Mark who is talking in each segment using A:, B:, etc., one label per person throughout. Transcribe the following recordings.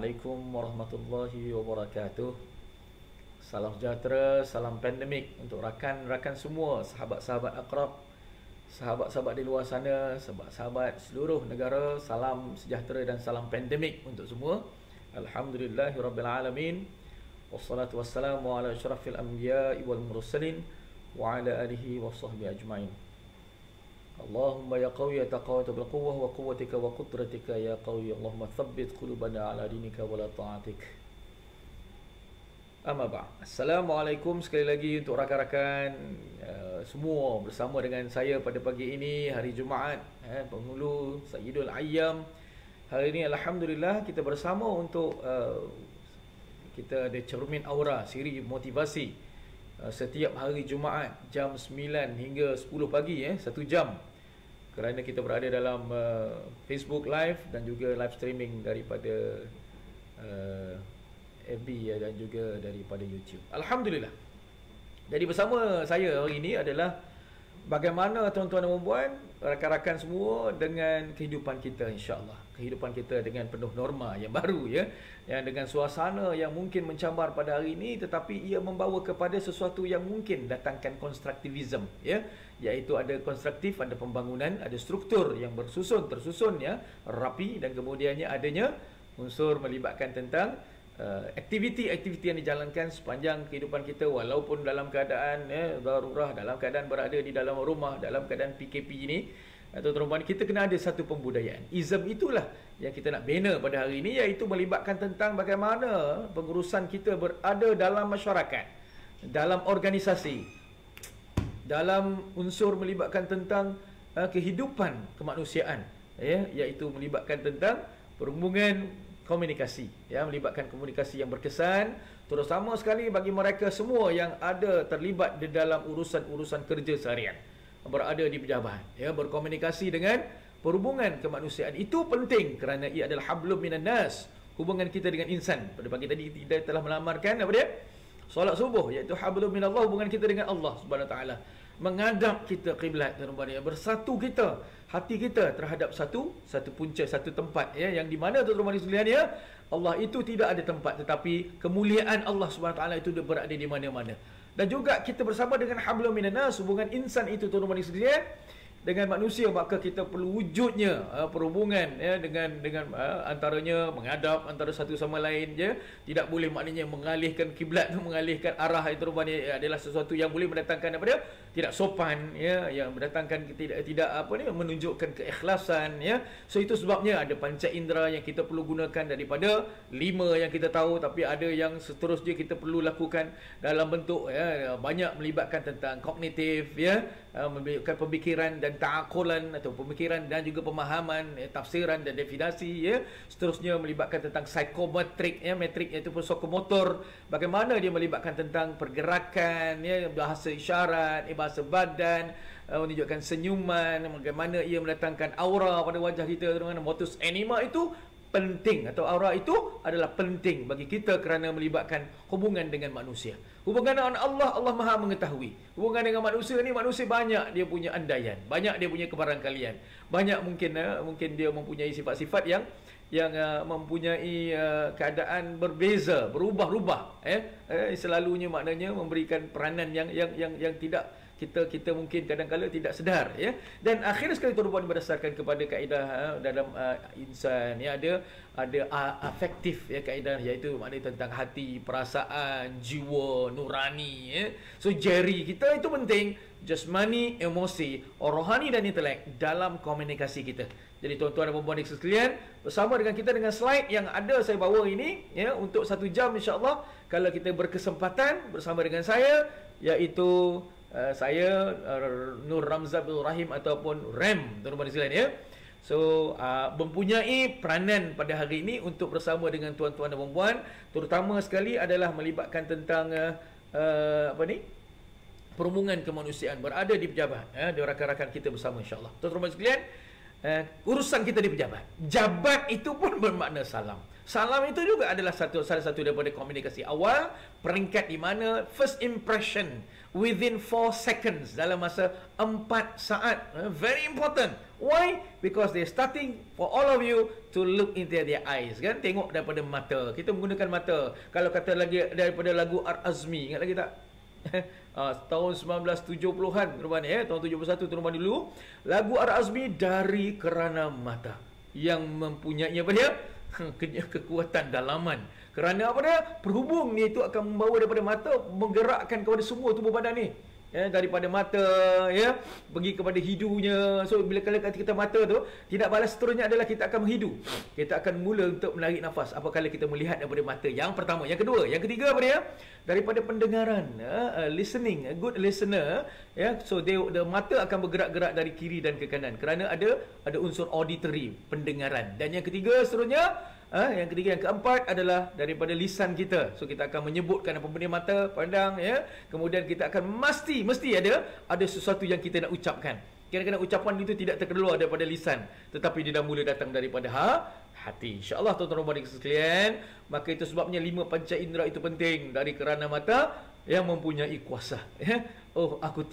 A: Assalamualaikum warahmatullahi wabarakatuh. Salam sejahtera, salam pandemik untuk rakan-rakan semua, sahabat-sahabat akrab, sahabat-sahabat di luar sana, sahabat-sahabat seluruh negara. Salam sejahtera dan salam pandemik untuk semua. Alhamdulillahirabbil alamin. Wassalatu wassalamu ala asyrafil anbiya'i wal mursalin wa ala alihi wa sahbihi ajmain. Allahumma ya qawi ya taqawata bil quwwah wa quwwatika wa qudratika ya qawi. Allahumma thabbit qulubana ala dinika wa la ta'atik. Amma ba'd. Assalamualaikum sekali lagi untuk rakan-rakan semua bersama dengan saya pada pagi ini, hari Jumaat, penghulu Sayyidul Ayyam. Hari ini alhamdulillah kita bersama untuk kita ada cermin aura, siri motivasi setiap hari Jumaat jam 9 hingga 10 pagi, 1 jam, kerana kita berada dalam Facebook Live dan juga live streaming daripada FB dan juga daripada YouTube. Alhamdulillah. Jadi bersama saya hari ini adalah bagaimana tuan-tuan dan puan, rakan-rakan semua dengan kehidupan kita, insya-Allah. Kehidupan kita dengan penuh norma yang baru, yang dengan suasana yang mungkin mencambar pada hari ini, tetapi ia membawa kepada sesuatu yang mungkin datangkan konstruktivisme, iaitu ada konstruktif, ada pembangunan, ada struktur yang tersusun, rapi, dan kemudiannya adanya unsur melibatkan tentang aktiviti-aktiviti yang dijalankan sepanjang kehidupan kita, walaupun dalam keadaan darurah, dalam keadaan berada di dalam rumah, dalam keadaan PKP ini. Tuan-tuan, kita kena ada satu pembudayaan. Izm itulah yang kita nak bina pada hari ini, iaitu melibatkan tentang bagaimana pengurusan kita berada dalam masyarakat, dalam organisasi, dalam unsur melibatkan tentang kehidupan kemanusiaan, iaitu melibatkan tentang perhubungan komunikasi, melibatkan komunikasi yang berkesan, terutama sekali bagi mereka semua yang ada terlibat di dalam urusan-urusan kerja seharian, berada di pejabat, berkomunikasi dengan perhubungan kemanusiaan. Itu penting kerana ia adalah hablum minan nas, hubungan kita dengan insan. Pada pagi tadi kita telah melamarkan apa dia? Solat subuh, iaitu hablum minallah, hubungan kita dengan Allah Subhanahu Wa Taala. Menghadap kita kiblat, bersatu kita, hati kita terhadap satu punca, satu tempat, yang di mana tuan-tuan sekalian, Allah itu tidak ada tempat, tetapi kemuliaan Allah Subhanahu Wa Taala itu berada di mana-mana. Dan juga kita bersama dengan hablum minan nas, hubungan insan itu tuan-tuan sekalian dengan manusia, maka kita perlu wujudnya perhubungan, dengan antaranya menghadap antara satu sama lain, tidak boleh maknanya mengalihkan kiblat, mengalihkan arah. Itu rupanya adalah sesuatu yang boleh mendatangkan apa dia, tidak sopan, yang mendatangkan tidak menunjukkan keikhlasan, So itu sebabnya ada panca indera yang kita perlu gunakan, daripada 5 yang kita tahu, tapi ada yang seterusnya kita perlu lakukan dalam bentuk banyak melibatkan tentang kognitif, melibatkan pemikiran dan ta'aqulan atau pemikiran dan juga pemahaman, tafsiran dan definisi, seterusnya melibatkan tentang psikometrik, metrik iaitu psikomotor, bagaimana dia melibatkan tentang pergerakan, bahasa isyarat, bahasa badan, menunjukkan senyuman, bagaimana ia mendatangkan aura pada wajah kita, dengan modus anima itu penting, atau aura itu adalah penting bagi kita kerana melibatkan hubungan dengan manusia. Hubungan dengan Allah, Allah Maha mengetahui. Hubungan dengan manusia ni, manusia banyak dia punya andaian, banyak dia punya kebarangkalian, banyak mungkin dia mempunyai sifat-sifat yang mempunyai keadaan berbeza, berubah-ubah, selalunya maknanya memberikan peranan yang tidak kita mungkin kadang-kadang tidak sedar, Dan akhir sekali tuan-tuan, berdasarkan kepada kaedah dalam insan, ada afektif, kaedah, iaitu maknanya tentang hati, perasaan, jiwa, nurani, So jari kita itu penting, jasmani, emosi, rohani dan intelek dalam komunikasi kita. Jadi tuan-tuan dan puan-puan sekalian, bersama dengan kita dengan slide yang ada saya bawa ini, untuk 1 jam insya-Allah, kalau kita berkesempatan bersama dengan saya, iaitu saya Nur Ramza Abdul Rahim ataupun RAM, tuan-tuan sekalian, So mempunyai peranan pada hari ini untuk bersama dengan tuan-tuan dan puan-puan, terutama sekali adalah melibatkan tentang perhubungan kemanusiaan, berada di pejabat, di rakan-rakan kita bersama insya-Allah. Tuan-tuan sekalian, urusan kita di pejabat, jabat itu pun bermakna salam. Salam itu juga adalah salah satu daripada komunikasi awal, peringkat di mana first impression within 4 seconds, dalam masa 4 saat. Very important. Why? Because they're starting for all of you to look into their eyes, kan? Tengok daripada mata. Kita menggunakan mata. Kalau kata lagi daripada lagu Ar-Azmi, ingat lagi tak? Tahun 1970-an tuan-tuan, tahun 71 tuan-tuan dulu, lagu Ar-Azmi, dari kerana mata, yang mempunyai apa dia? Kekuatan dalaman. Kerana apa dia? Perhubung ni itu akan membawa daripada mata, menggerakkan kepada semua tubuh badan ni. Daripada mata, pergi kepada hidunya. So bila kata kita mata tu, tidak balas seterusnya adalah kita akan menghidu. Kita akan mula untuk menarik nafas apabila kita melihat daripada mata. Yang pertama, yang kedua, yang ketiga apa dia? Daripada pendengaran, listening, a good listener, so the mata akan bergerak-gerak dari kiri dan ke kanan kerana ada unsur auditory, pendengaran. Dan yang ketiga seterusnya, yang ketiga, yang keempat adalah daripada lisan kita. So kita akan menyebutkan apa benda mata pandang, kemudian kita akan mesti ada sesuatu yang kita nak ucapkan. Kadang-kadang ucapan itu tidak terkeluar daripada lisan, tetapi dia dah mula datang daripada hati. InsyaAllah tuan-tuan dan sekalian, maka itu sebabnya 5 panca indera itu penting. Dari kerana mata yang mempunyai kuasa. Oh, aku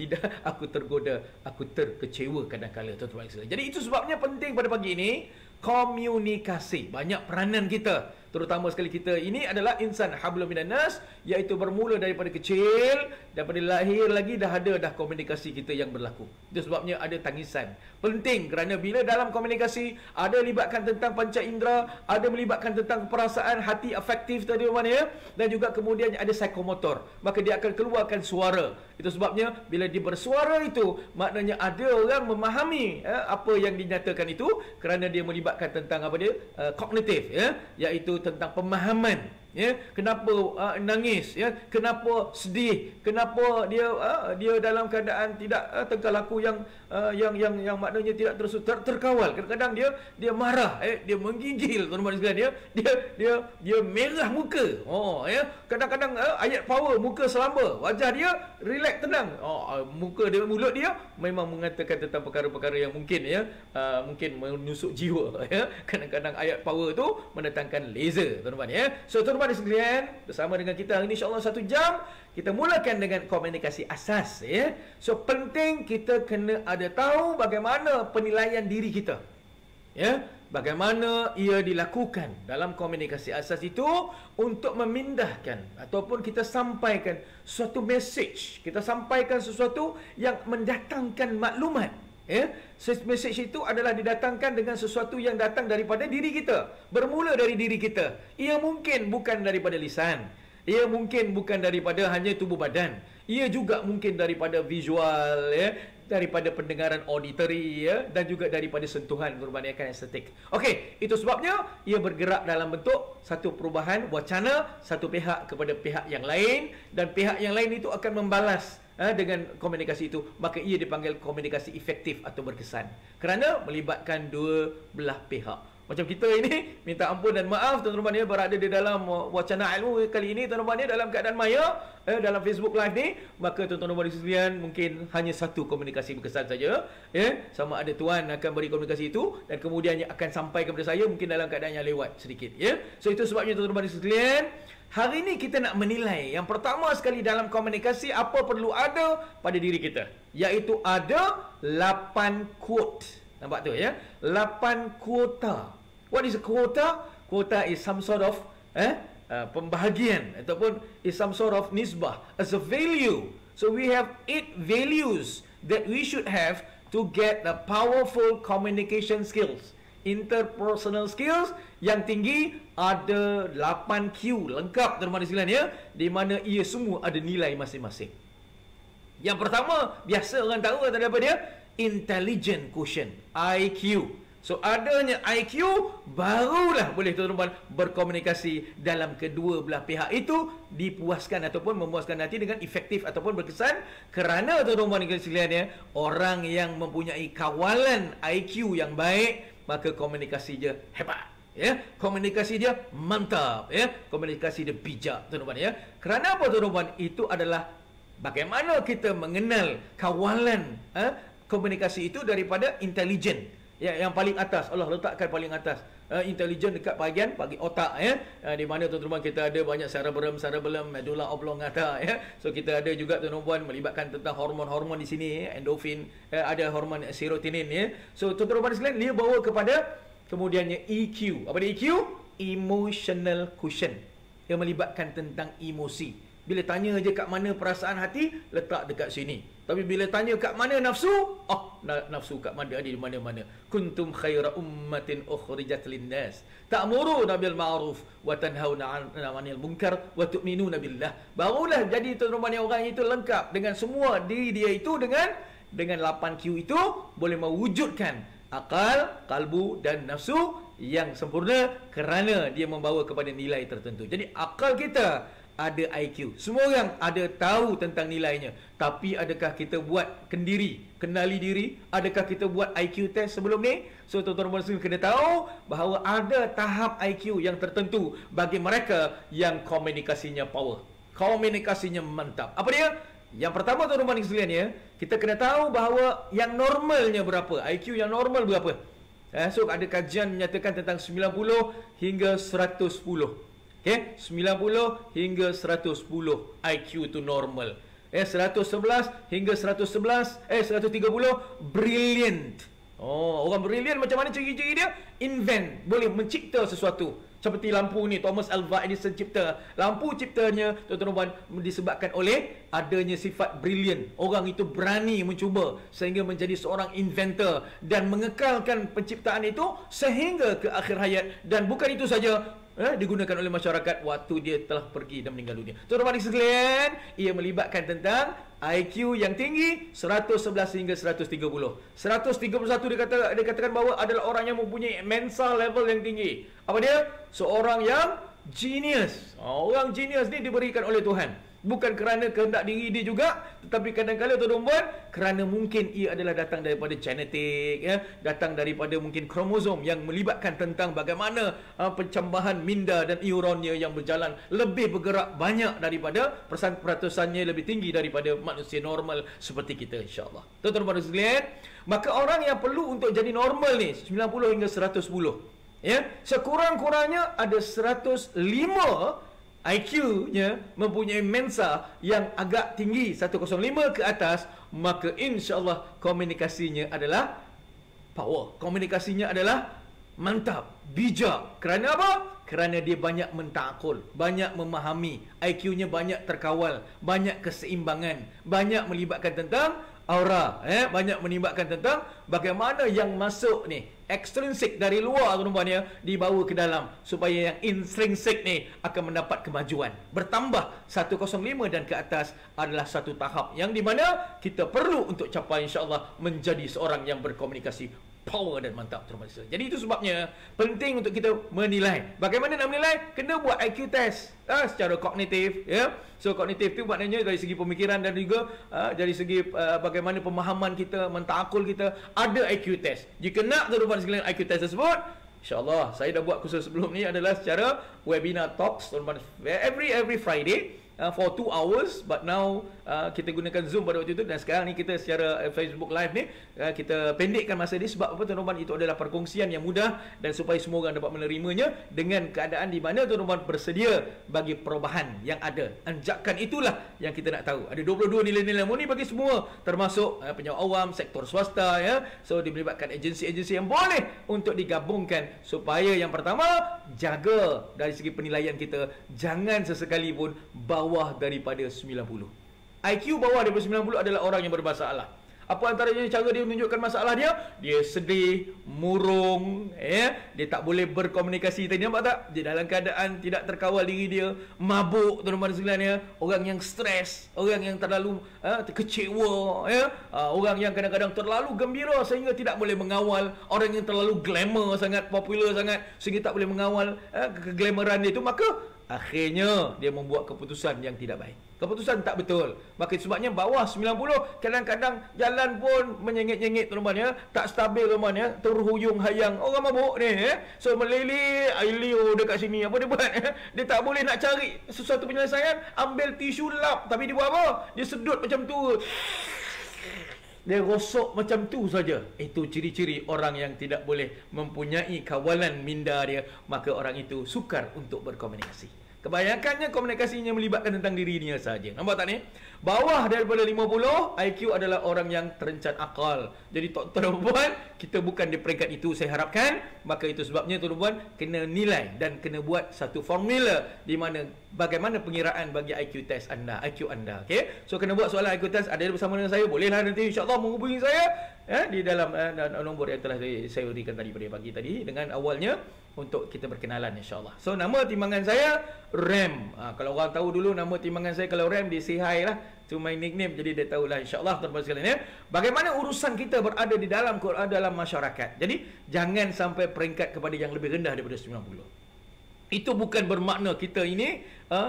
A: tergoda, aku terkecewa kadang-kala, tuan-tuan dan sekalian. Jadi itu sebabnya penting pada pagi ini komunikasi. Banyak peranan kita, terutama sekali kita ini adalah insan hablum minan nas, iaitu bermula daripada kecil, daripada lahir lagi dah komunikasi kita yang berlaku. Itu sebabnya ada tangisan. Penting kerana bila dalam komunikasi ada melibatkan tentang panca indera, ada melibatkan tentang perasaan, hati, afektif tadi mana, dan juga kemudian ada psikomotor, maka dia akan keluarkan suara. Itu sebabnya bila dia bersuara itu, maknanya ada orang memahami apa yang dinyatakan itu, kerana dia melibatkan tentang apa dia, kognitif, iaitu tentang pemahaman. Kenapa nangis, kenapa sedih, kenapa dia dalam keadaan tidak tengkar laku yang maknanya tidak terkawal. Kadang-kadang dia marah, dia menggigil, tuan-tuan sekalian, dia merah muka. Kadang-kadang ayat power, muka selamba, wajah dia relax, tenang. Muka dia, mulut dia memang mengatakan tentang perkara-perkara yang mungkin mungkin menusuk jiwa. Kadang-kadang ayat power tu mendatangkan laser, tuan-tuan. So tuan-tuan sekalian, bersama dengan kita hari ini insya-Allah 1 jam, kita mulakan dengan komunikasi asas. So penting kita kena ada tahu bagaimana penilaian diri kita, bagaimana ia dilakukan dalam komunikasi asas itu untuk memindahkan ataupun kita sampaikan suatu message, kita sampaikan sesuatu yang mendatangkan maklumat. Message itu adalah didatangkan dengan sesuatu yang datang daripada diri kita, bermula dari diri kita. Ia mungkin bukan daripada lisan, ia mungkin bukan daripada hanya tubuh badan, ia juga mungkin daripada visual, daripada pendengaran auditory, dan juga daripada sentuhan berbandingkan estetik. Okey, itu sebabnya ia bergerak dalam bentuk satu perubahan wacana satu pihak kepada pihak yang lain, dan pihak yang lain itu akan membalas dengan komunikasi itu, maka ia dipanggil komunikasi efektif atau berkesan kerana melibatkan dua belah pihak. Macam kita ini, minta ampun dan maaf tuan-tuan berada di dalam wacana ilmu kali ini tuan-tuan dalam keadaan maya, dalam Facebook Live ni, maka tuan-tuan sekalian mungkin hanya satu komunikasi berkesan saja, sama ada tuan akan beri komunikasi itu dan kemudiannya akan sampai kepada saya mungkin dalam keadaan yang lewat sedikit, So itu sebabnya tuan-tuan sekalian, hari ini kita nak menilai yang pertama sekali dalam komunikasi apa perlu ada pada diri kita, iaitu ada 8 quote. Nampak tu 8 kuota. What is a quota? Quota is some sort of pembahagian ataupun is some sort of nisbah as a value. So we have 8 values that we should have to get the powerful communication skills. Interpersonal skills yang tinggi ada 8Q lengkap teman-teman sekalian, di mana ia semua ada nilai masing-masing. Yang pertama, biasa orang tahu ada apa dia? Intelligent quotient, IQ. So adanya IQ, barulah boleh tuan-tuan berkomunikasi dalam kedua belah pihak itu dipuaskan ataupun memuaskan hati dengan efektif ataupun berkesan. Kerana tuan-tuan sekalian, orang yang mempunyai kawalan IQ yang baik, maka komunikasi dia hebat, komunikasi dia mantap, komunikasi dia bijak, tuan-tuan. Kerana apa, tuan-tuan? Itu adalah bagaimana kita mengenal kawalan komunikasi itu daripada intelijen. Yang paling atas, Allah letakkan paling atas. intelijen dekat bahagian otak ya. Di mana tuan-tuan kita ada banyak cerebellum, medulla oblongata ya. So kita ada juga tuan-tuan melibatkan tentang hormon-hormon di sini, endorfin, ada hormon serotonin ya. So tuan-tuan sekalian, dia bawa kepada kemudiannya EQ. Apa dia EQ? Emotional quotient. Dia melibatkan tentang emosi. Bila tanya je kat mana perasaan hati, letak dekat sini. Tapi bila tanya kat mana nafsu, nafsu kat mana, ada di mana-mana. Kuntum khaira ummatin ukhrijat linnas ta'muruna bil ma'ruf wa tanhauna 'anil munkar wa tu'minuna billah. Barulah jadi tuan-tuan orang itu lengkap dengan semua diri dia itu dengan 8Q itu boleh mewujudkan akal, kalbu dan nafsu yang sempurna kerana dia membawa kepada nilai tertentu. Jadi akal kita ada IQ. Semua orang ada tahu tentang nilainya. Tapi adakah kita buat kenali diri? Adakah kita buat IQ test sebelum ni? So tuan-tuan semua kena tahu bahawa ada tahap IQ yang tertentu bagi mereka yang komunikasinya power. Komunikasinya mantap. Apa dia? Yang pertama tuan-tuan sekalian ya, kita kena tahu bahawa yang normalnya berapa? IQ yang normal berapa? So ada kajian menyatakan tentang 90 hingga 110. Okay, 90 hingga 110 IQ itu normal. 111 hingga 130 brilliant. Orang brilliant macam mana ciri-ciri dia? Invent, boleh mencipta sesuatu. Seperti lampu ni, Thomas Alva Edison cipta. Lampu ciptanya, tuan-tuan, disebabkan oleh adanya sifat brilliant. Orang itu berani mencuba sehingga menjadi seorang inventor dan mengekalkan penciptaan itu sehingga ke akhir hayat. Dan bukan itu saja, digunakan oleh masyarakat waktu dia telah pergi dan meninggal dunia. Tuan-tuan sekalian, ia melibatkan tentang IQ yang tinggi 111 hingga 130. 131 dikatakan bahawa adalah orang yang mempunyai mensa level yang tinggi. Apa dia? Seorang yang genius. Orang genius ni diberikan oleh Tuhan. Bukan kerana kehendak diri dia juga, tetapi kadang-kadang tuan-tuan, kerana mungkin ia adalah datang daripada genetik ya, datang daripada mungkin kromosom yang melibatkan tentang bagaimana pencambahan minda dan neuronnya yang berjalan lebih bergerak banyak daripada peratusannya lebih tinggi daripada manusia normal seperti kita, insya-Allah. Tuan-tuan sekalian, maka orang yang perlu untuk jadi normal ni 90 hingga 110 ya, sekurang-kurangnya ada 105 IQ-nya mempunyai mensa yang agak tinggi 105 ke atas, maka insya-Allah komunikasinya adalah power. Komunikasinya adalah mantap, bijak. Kerana apa? Kerana dia banyak mentakul, banyak memahami, IQ-nya banyak terkawal, banyak keseimbangan, banyak melibatkan tentang aura, banyak melibatkan tentang bagaimana yang masuk ni ekstrinsik dari luar tuan-tuan ya, dibawa ke dalam supaya yang intrinsik ni akan mendapat kemajuan. Bertambah 105 dan ke atas adalah satu tahap yang di mana kita perlu untuk capai insya-Allah menjadi seorang yang berkomunikasi power dan mantap, tuan-tuan. Jadi itu sebabnya penting untuk kita menilai. Bagaimana nak menilai? Kena buat IQ test secara kognitif ya. So kognitif tu maknanya dari segi pemikiran dan juga dari segi bagaimana pemahaman kita, mentakul kita, ada IQ test. Jika nak tuan-tuan sekalian IQ test tersebut, insya-Allah saya dah buat khusus sebelum ni adalah secara webinar talks tuan-tuan, every Friday for 2 hours, but now kita gunakan Zoom pada waktu itu, dan sekarang ni kita secara Facebook Live ni kita pendekkan masa ni. Sebab apa tuan-tuan? Itu adalah perkongsian yang mudah dan supaya semua orang dapat menerimanya dengan keadaan di mana tuan-tuan bersedia bagi perubahan yang ada. Anjakan itulah yang kita nak tahu. Ada 22 nilai-nilai murni bagi semua, termasuk penyewa awam, sektor swasta ya. So melibatkan agensi-agensi yang boleh untuk digabungkan supaya yang pertama, jaga dari segi penilaian kita, jangan sesekali pun bawah daripada 90. IQ bawah daripada 90 adalah orang yang bermasalah. Apa antaranya cara dia menunjukkan masalah dia? Dia sedih, murung, dia tak boleh berkomunikasi. Tadi nampak tak? Dia dalam keadaan tidak terkawal diri dia, mabuk tuan-tuan sekalian ya. Orang yang stres, orang yang terlalu kecewa ya. Orang yang kadang-kadang terlalu gembira sehingga tidak boleh mengawal, orang yang terlalu glamour sangat, popular sangat sehingga tak boleh mengawal keglamoran dia itu, maka akhirnya dia membuat keputusan yang tidak baik. Keputusan tak betul. Maka sebabnya bawah 90 kadang-kadang jalan pun menyengit-nyengit tuan-tuan ya, tak stabil tuan-tuan ya, terhuyung hayang. Orang mabuk ni so meleleh ailio dekat sini. Apa dia buat? Dia tak boleh nak cari sesuatu penyelesaian, ambil tisu lap, tapi dia buat apa? Dia sedut macam tu. dia rosok macam tu saja. Itu ciri-ciri orang yang tidak boleh mempunyai kawalan minda dia, maka orang itu sukar untuk berkomunikasi. Kebanyakannya komunikasinya melibatkan tentang dirinya saja. Nampak tak ni? Bawah daripada 50 IQ adalah orang yang terencan akal. Jadi tuan-tuan, kita bukan di peringkat itu saya harapkan. Maka itu sebabnya tuan-tuan kena nilai dan kena buat satu formula di mana bagaimana pengiraan bagi IQ test anda, IQ anda. Okey. So kena buat soalan IQ test, ada bersama dengan saya. Bolehlah nanti insya-Allah menghubungi saya di dalam nombor yang telah saya berikan tadi pada pagi tadi dengan awalnya untuk kita berkenalan insya-Allah. So nama timbangan saya RAM. Kalau orang tahu dulu nama timbangan saya kalau RAM dia say hi lah. To my nickname, jadi dia tahulah insya-Allah tuan-tuan sekalian ya. Bagaimana urusan kita berada di dalam masyarakat. Jadi jangan sampai peringkat kepada yang lebih rendah daripada 90. Itu bukan bermakna kita ini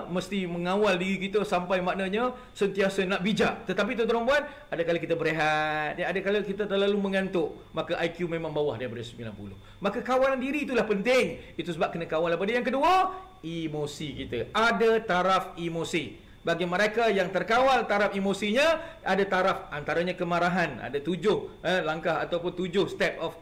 A: mesti mengawal diri kita sampai maknanya sentiasa nak bijak. Tetapi tuan-tuan, ada kala kita berehat, ada kala kita terlalu mengantuk, maka IQ memang bawah daripada 90. Maka kawalan diri itulah penting. Itu sebab kena kawal apa dia. Yang kedua, emosi kita. Ada taraf emosi. Bagi mereka yang terkawal taraf emosinya, ada taraf antaranya kemarahan. Ada 7 langkah ataupun 7 step of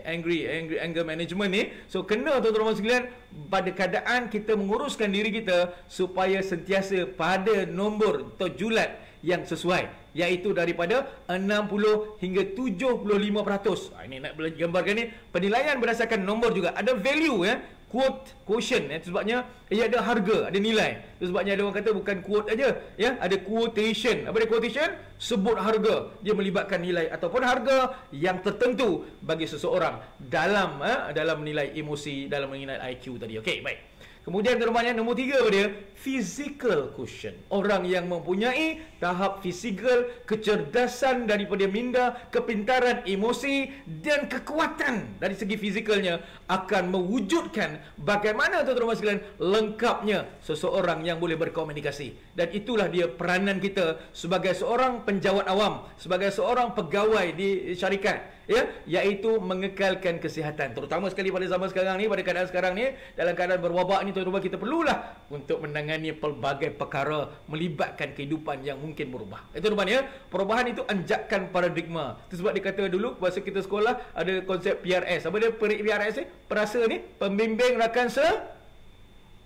A: anger management ni. So kena tuan-tuan sekalian pada keadaan kita menguruskan diri kita supaya sentiasa pada nombor atau julat yang sesuai, iaitu daripada 60 hingga 75%. Ini nak gambarkan ni penilaian berdasarkan nombor juga. Ada value ya. Quotient sebabnya ia ada harga, ada nilai. Itu sebabnya ada orang kata bukan quote aja ya, ada quotation. Apa dia quotation? Sebut harga. Dia melibatkan nilai ataupun harga yang tertentu bagi seseorang dalam nilai emosi, dalam nilai IQ tadi. Okey, baik. Kemudian terutamanya nombor 3 apa dia? Physical quotient. Orang yang mempunyai tahap fizikal, kecerdasan daripada minda, kepintaran emosi dan kekuatan dari segi fizikalnya akan mewujudkan bagaimana tuan-tuan sekalian lengkapnya seseorang yang boleh berkomunikasi. Dan itulah dia peranan kita sebagai seorang penjawat awam, sebagai seorang pegawai di syarikat, ya, iaitu mengekalkan kesihatan. Terutama sekali pada zaman sekarang ni, pada keadaan sekarang ni, dalam keadaan berwabak ni tuan-tuan, kita perlulah untuk menangani pelbagai perkara melibatkan kehidupan yang mungkin berubah. Itu tuan-tuan ya, perubahan itu anjakan paradigma. Itu sebab dikata dulu masa kita sekolah ada konsep PRS. Apa dia PRS ni? Perasa ni, pembimbing rakan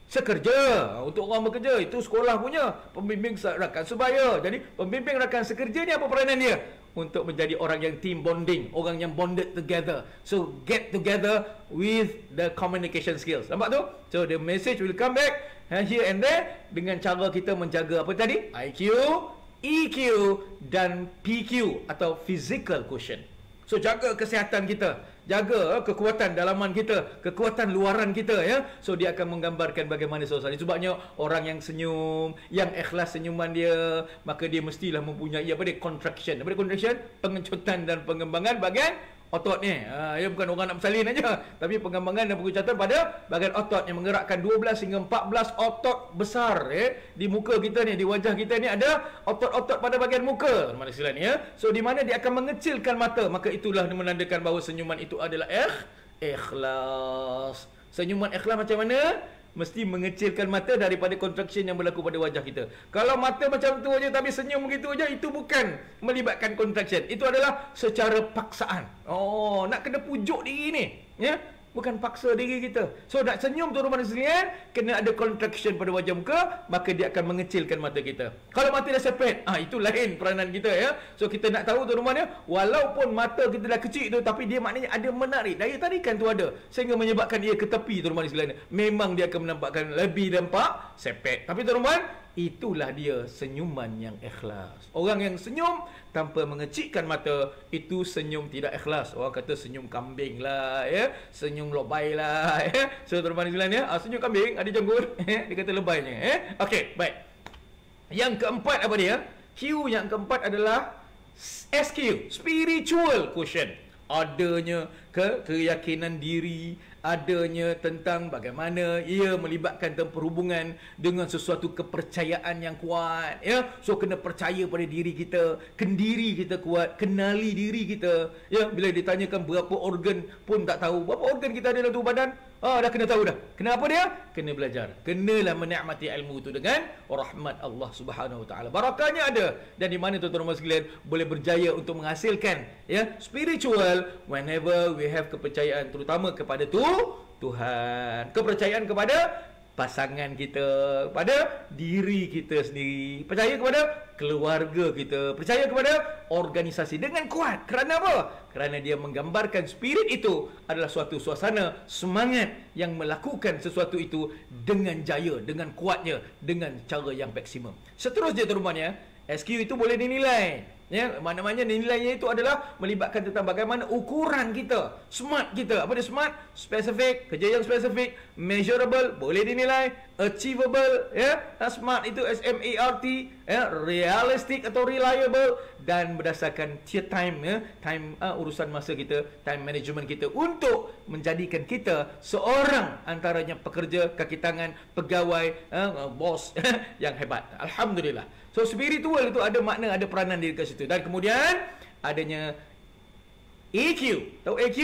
A: sekerja. Untuk orang bekerja, itu sekolah punya pembimbing rakan sebaya. Jadi pembimbing rakan sekerja ni apa peranan dia? Untuk menjadi orang yang team bonding, orang yang bonded together. So get together with the communication skills. Nampak tu? So the message will come back here and there dengan cara kita menjaga apa tadi? IQ, EQ dan PQ atau physical quotient. So jaga kesihatan kita, jaga kekuatan dalaman kita, kekuatan luaran kita ya. So dia akan menggambarkan bagaimana suasana. Sebabnya orang yang senyum, yang ikhlas senyuman dia, maka dia mestilah mempunyai apa dia? Contraction. Apa dia contraction? Pengecutan dan pengembangan bahagian otot ni. Ya, bukan orang nak bersalin aja, tapi pengembangan dan pengecutan pada bahagian otot yang menggerakkan 12 hingga 14 otot besar di muka kita ni, di wajah kita ni ada otot-otot pada bahagian muka. Mana sila ni ya. So di mana dia akan mengecilkan mata, maka itulah menandakan bahawa senyuman itu adalah ikhlas. Senyuman ikhlas macam mana? Mesti mengecilkan mata daripada contraction yang berlaku pada wajah kita. Kalau mata macam tu aja tapi senyum begitu aja, itu bukan melibatkan contraction. Itu adalah secara paksaan. Oh, nak kena pujuk diri ni, ya. Bukan paksa diri kita. So nak senyum tuan-tuan sekalian, kena ada contraction pada wajah muka, maka dia akan mengecilkan mata kita. Kalau mata dah sepet, itu lain peranan kita ya. So kita nak tahu tuan-tuan ya, walaupun mata kita dah kecil tu, tapi dia maknanya ada menarik, daya tarikan tu ada, sehingga menyebabkan dia ke tepi tuan-tuan sekalian. Memang dia akan menampakkan lebih dampak sepet. Tapi tuan-tuan, itulah dia senyuman yang ikhlas. Orang yang senyum tanpa mengecikkan mata, itu senyum tidak ikhlas. Orang kata senyum kambing lah ya, senyum lebay lah ya. So tuan-tuan sekalian ya, senyum kambing ada janggut dia kata lebaynya Okey, baik. Yang keempat apa dia? Q yang keempat adalah SQ, spiritual quotient. Adanya keyakinan diri, adanya tentang bagaimana ia melibatkan dalam perhubungan dengan sesuatu kepercayaan yang kuat ya. So kena percaya pada diri kita, kendiri kita kuat, kenali diri kita ya. Bila ditanyakan berapa organ pun tak tahu. Berapa organ kita ada dalam tubuh badan? Dah kena tahu dah. Kenapa dia? Kena belajar. Kenalah menikmati ilmu itu dengan rahmat Allah Subhanahu Wa Taala. Barakahnya ada. Dan di mana tuan-tuan sekalian boleh berjaya untuk menghasilkan spiritual whenever we have kepercayaan terutama kepada Tuhan. Kepercayaan kepada pasangan kita, pada diri kita sendiri, percaya kepada keluarga kita, percaya kepada organisasi dengan kuat. Kerana apa? Kerana dia menggambarkan spirit itu adalah suatu suasana semangat yang melakukan sesuatu itu dengan jaya, dengan kuatnya, dengan cara yang maksimum. Seterusnya terutamanya, SQ itu boleh dinilai. Mana-mana nilainya itu adalah melibatkan tentang bagaimana ukuran kita, smart kita. Apa dia smart? Specific, kerja yang spesifik, measurable, boleh dinilai, achievable, smart itu SMART, realistic atau reliable, dan berdasarkan time, urusan masa kita, time management kita untuk menjadikan kita seorang antaranya pekerja, kaki tangan, pegawai, bos yang hebat. Alhamdulillah. So spiritual itu ada makna, ada peranan di dekat situ. Dan kemudian adanya EQ. Tahu EQ?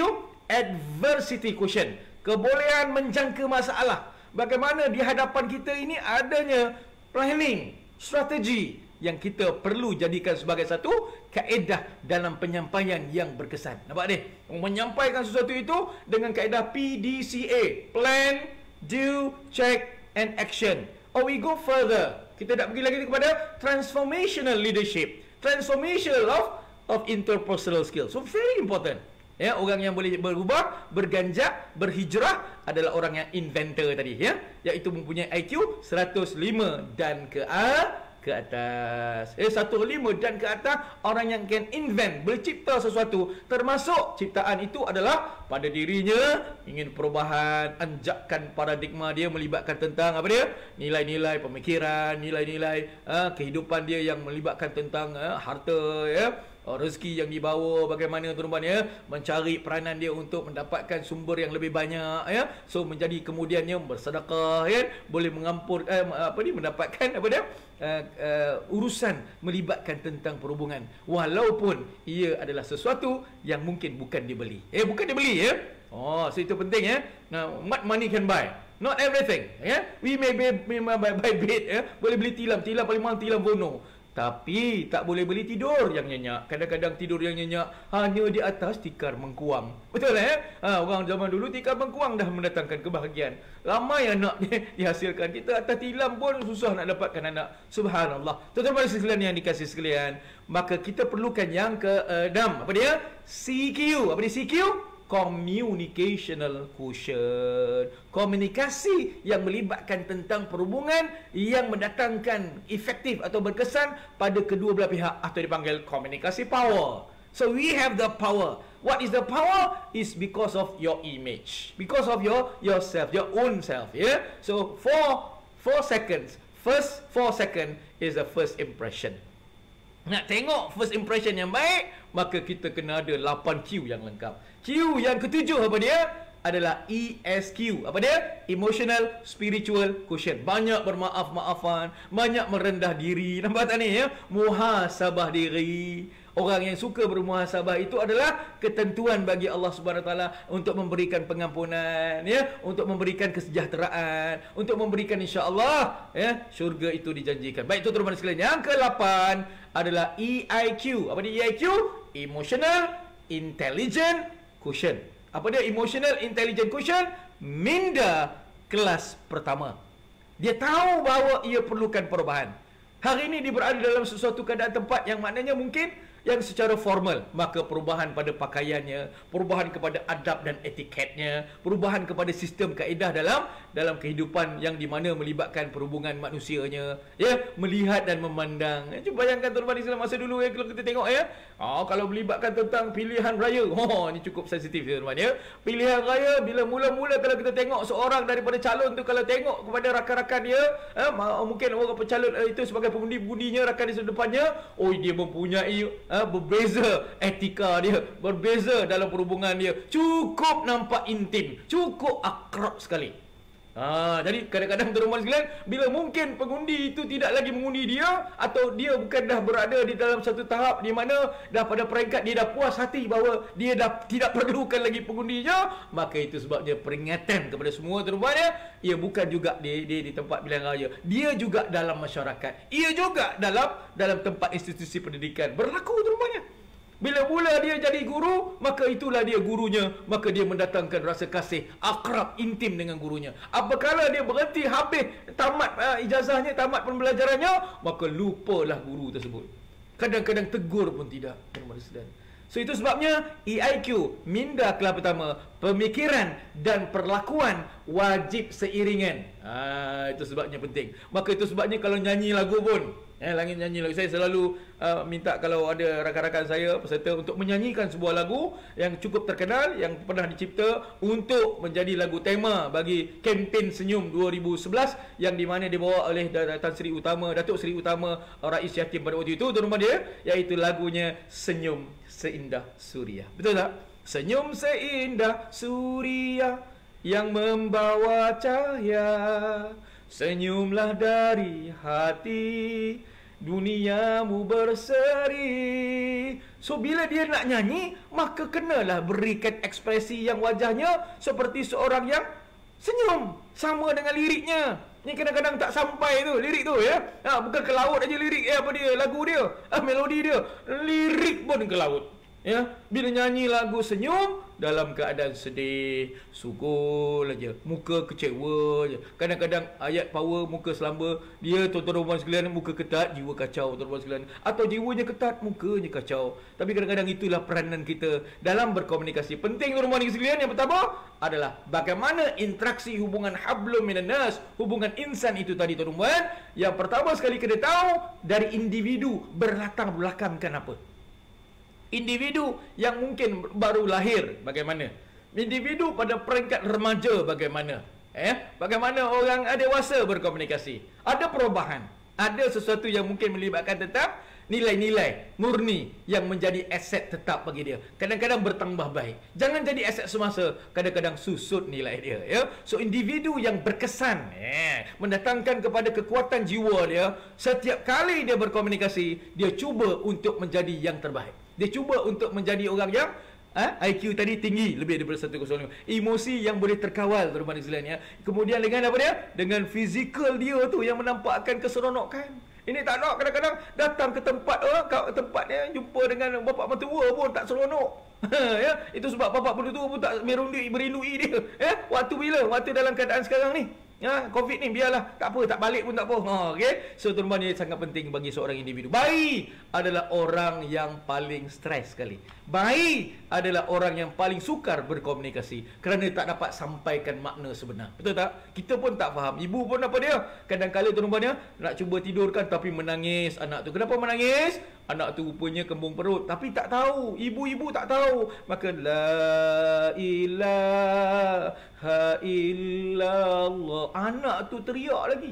A: Adversity quotient. Kebolehan menjangka masalah. Bagaimana di hadapan kita ini adanya planning, strategi yang kita perlu jadikan sebagai satu kaedah dalam penyampaian yang berkesan. Nampak ni? Menyampaikan sesuatu itu dengan kaedah PDCA. Plan, do, check and action. Or we go further. Kita nak pergi lagi kepada transformational leadership. Transformational of interpersonal skills. So very important. Orang yang boleh berubah, berganjak, berhijrah adalah orang yang inventor tadi, iaitu mempunyai IQ 105 dan ke atas. 105 dan ke atas, orang yang can invent, bercipta sesuatu, termasuk ciptaan itu adalah pada dirinya ingin perubahan, anjakkan paradigma dia, melibatkan tentang apa dia? Nilai-nilai pemikiran, nilai-nilai kehidupan dia yang melibatkan tentang harta, rezeki yang dibawa, bagaimana tuan-tuan mencari peranan dia untuk mendapatkan sumber yang lebih banyak, so menjadi kemudiannya bersedekah, boleh mengampun mendapatkan urusan melibatkan tentang perhubungan, walaupun ia adalah sesuatu yang mungkin bukan dibeli. Bukan dibeli, so itu penting, Now, what money can buy? Not everything, We may buy bed, boleh beli tilam paling mahal, tilam Bono. Tapi tak boleh beli tidur yang nyenyak. Kadang-kadang tidur yang nyenyak hanya di atas tikar mengkuang. Betul orang zaman dulu tikar mengkuang dah mendatangkan kebahagiaan. Ramai anak dihasilkan. Kita atas tilam pun susah nak dapatkan anak. Subhanallah. Tuan-tuan sekalian yang dikasih sekalian, maka kita perlukan yang ke-6. Apa dia? CQ. Apa dia CQ? Communicational quotient. Komunikasi yang melibatkan tentang perhubungan yang mendatangkan efektif atau berkesan pada kedua belah pihak, atau dipanggil komunikasi power. So we have the power. What is the power? Is because of your image, because of yourself, your own self. So 4 seconds. First 4 second is the first impression. Nak tengok first impression yang baik, maka kita kena ada 8 Q yang lengkap. Q yang ketujuh apa dia? Adalah ESQ. Apa dia? Emotional Spiritual Quotient. Banyak bermaaf-maafan, banyak merendah diri. Nampak tak ni? Muhasabah diri. Orang yang suka bermuhasabah itu adalah ketentuan bagi Allah Subhanahu Wa Taala untuk memberikan pengampunan, untuk memberikan kesejahteraan, untuk memberikan insya-Allah, syurga itu dijanjikan. Baik tuan-tuan sekalian, yang ke-8 adalah EIQ. Apa dia EIQ? Emotional Intelligent Quotient. Apa dia Emotional Intelligent Quotient? Minda kelas pertama. Dia tahu bahawa ia perlukan perubahan. Hari ini dia berada dalam sesuatu keadaan tempat yang maknanya mungkin yang secara formal, maka perubahan pada pakaiannya, perubahan kepada adab dan etiketnya, perubahan kepada sistem kaedah dalam kehidupan yang di mana melibatkan perhubungan manusianya, melihat dan memandang. Cuba bayangkan tuan-tuan Islam masa dulu kalau kita tengok kalau melibatkan tentang pilihan raya, ini cukup sensitif tuan-tuan Pilihan raya, bila mula-mula kalau kita tengok seorang daripada calon tu, kalau tengok kepada rakan-rakan dia, mungkin orang pencalon itu sebagai pengundi-pengundinya, rakan di depannya, dia mempunyai berbeza etika dia, berbeza dalam perhubungan dia, cukup nampak intim, cukup akrab sekali. Jadi kadang-kadang tuan-tuan sekalian, bila mungkin pengundi itu tidak lagi mengundi dia, atau dia bukan dah berada di dalam satu tahap di mana dah pada peringkat dia dah puas hati bahawa dia dah tidak perlukan lagi pengundinya, maka itu sebabnya peringatan kepada semua tuan-tuan ya. Ia bukan juga di tempat pilihan raya, dia juga dalam masyarakat, ia juga dalam tempat institusi pendidikan berlaku tuan-tuan ya. Bila mula dia jadi guru, maka itulah dia gurunya, maka dia mendatangkan rasa kasih, akrab, intim dengan gurunya. Apabila dia berhenti habis tamat ijazahnya, tamat pembelajarannya, maka lupalah guru tersebut. Kadang-kadang tegur pun tidak. So itu sebabnya EIQ, minda kelas pertama, pemikiran dan perlakuan wajib seiringan. Itu sebabnya penting. Maka itu sebabnya kalau nyanyi lagu pun, langit nyanyi lagu, saya selalu minta kalau ada rakan-rakan saya peserta untuk menyanyikan sebuah lagu yang cukup terkenal, yang pernah dicipta untuk menjadi lagu tema bagi kempen Senyum 2011, yang di mana dibawa oleh Datuk Seri Utama Rais Yatim pada waktu itu, tuan-tuan dia, iaitu lagunya Senyum Seindah Suria. Betul tak? Senyum seindah suria yang membawa cahaya, senyumlah dari hati, duniamu berseri. So bila dia nak nyanyi, maka kenalah berikan ekspresi yang wajahnya seperti seorang yang senyum, sama dengan liriknya. Ni kadang-kadang tak sampai tu lirik tu ya. Bukan ke laut aja lirik lagu dia, melodi dia, lirik pun ke laut. Ya, bila nyanyi lagu senyum dalam keadaan sedih, sukul aja, muka kecewa aja. Kadang-kadang ayat power muka selamba, dia tuan-tuan sekalian muka ketat, jiwa kacau tuan-tuan sekalian. Atau jiwanya ketat, mukanya kacau. Tapi kadang-kadang itulah peranan kita dalam berkomunikasi. Penting tuan-tuan sekalian, yang pertama adalah bagaimana interaksi hubungan hablum minan nas, hubungan insan itu tadi tuan-tuan. Yang pertama sekali kena tahu dari individu berlatar belakangkan apa. Individu yang mungkin baru lahir bagaimana? Individu pada peringkat remaja bagaimana? Bagaimana orang dewasa berkomunikasi? Ada perubahan. Ada sesuatu yang mungkin melibatkan tetap nilai-nilai murni yang menjadi aset tetap bagi dia. Kadang-kadang bertambah baik. Jangan jadi aset semasa, kadang-kadang susut nilai dia ya. So individu yang berkesan mendatangkan kepada kekuatan jiwa dia, setiap kali dia berkomunikasi, dia cuba untuk menjadi yang terbaik. Dia cuba untuk menjadi orang yang IQ tadi tinggi, lebih daripada 105. Emosi yang boleh terkawal teman-teman sekalian ya. Kemudian dengan apa dia? Dengan fizikal dia tu yang menampakkan keseronokan. Ini tak nak kadang-kadang datang ke tempat dia jumpa dengan bapak mertua pun tak seronok. Ya, itu sebab bapak mertua pun tak merindui dia. Waktu dalam keadaan sekarang ni. Covid ni biarlah, tak apa, tak balik pun tak apa. Okey. So tuan-tuan, ini sangat penting bagi seorang individu. Bayi adalah orang yang paling stres sekali. Bayi adalah orang yang paling sukar berkomunikasi kerana tak dapat sampaikan makna sebenar. Betul tak? Kita pun tak faham. Ibu pun apa dia? Kadang-kadang tuan-tuan ya, nak cuba tidurkan tapi menangis anak tu. Kenapa menangis? Anak tu rupanya kembung perut, tapi tak tahu, ibu-ibu tak tahu. Maka la ilaha illallah, anak tu teriak lagi,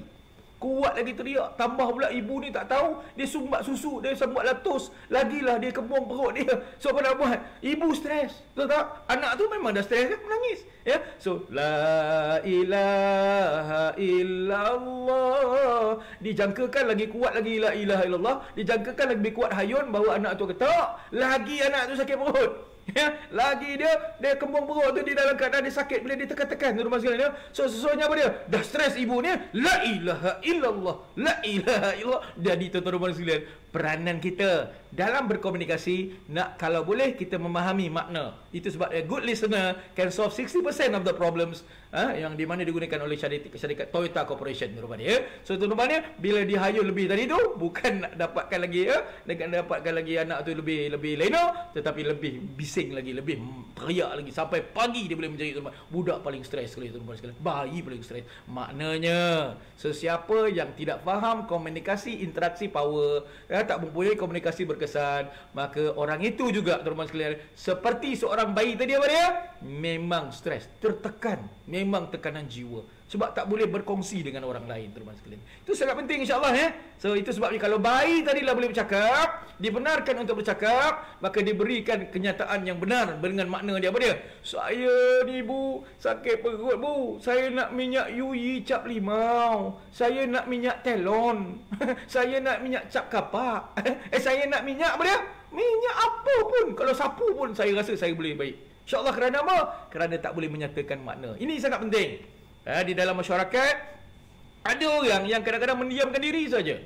A: kuat lagi teriak. Tambah pula ibu ni tak tahu, dia sumbat susu, dia sumbat latos, lagilah dia kembung perut dia. So apa nak buat? Ibu stres, betul tak? Anak tu memang dah stres kan, menangis ya. So la ilaha illallah, dijangkakan lagi kuat lagi la ilaha illallah, dijangkakan lebih kuat hayun bahawa anak tu kata, lagi anak tu sakit perut. Ya, lagi dia kembung perut tu di dalam keadaan dia sakit bila dia tekan-tekan tu rumah sekalian ya. So sesuatunya apa dia? Dah stres ibu ni, la ilaha illallah, la ilaha illallah. Jadi tuan-tuan rumah sekalian, peranan kita dalam berkomunikasi, nak kalau boleh kita memahami makna. Itu sebab a good listener can solve 60% of the problems yang di mana digunakan oleh syarikat Toyota Corporation rupanya ya. So tuan-tuan, bila dihayun lebih tadi tu, bukan nak dapatkan lagi dapatkan lagi anak tu lebih lena, tetapi lebih bising lagi, lebih teriak lagi sampai pagi dia boleh menjadi budak paling stres sekali tuan-tuan sekalian. Bayi paling stres. Maknanya sesiapa yang tidak faham komunikasi interaksi power, tak mempunyai komunikasi berkesan, maka orang itu juga teman-teman sekalian seperti seorang bayi tadi apa dia? Memang stres, tertekan, memang tekanan jiwa. Sebab tak boleh berkongsi dengan orang lain, teman-teman sekalian. Itu sangat penting, insya-Allah ya. So itu sebabnya kalau bayi tadilah boleh bercakap, dibenarkan untuk bercakap, maka diberikan kenyataan yang benar dengan makna dia apa dia? Saya ni bu, sakit perut bu. Saya nak minyak Yui cap limau. Saya nak minyak telon. Saya nak minyak cap kapak. Saya nak minyak apa dia? Minyak apa pun. Kalau sapu pun saya rasa saya boleh baik. InsyaAllah kerana apa? Kerana tak boleh menyatakan makna. Ini sangat penting. Di dalam masyarakat ada orang yang kadang-kadang mendiamkan diri saja.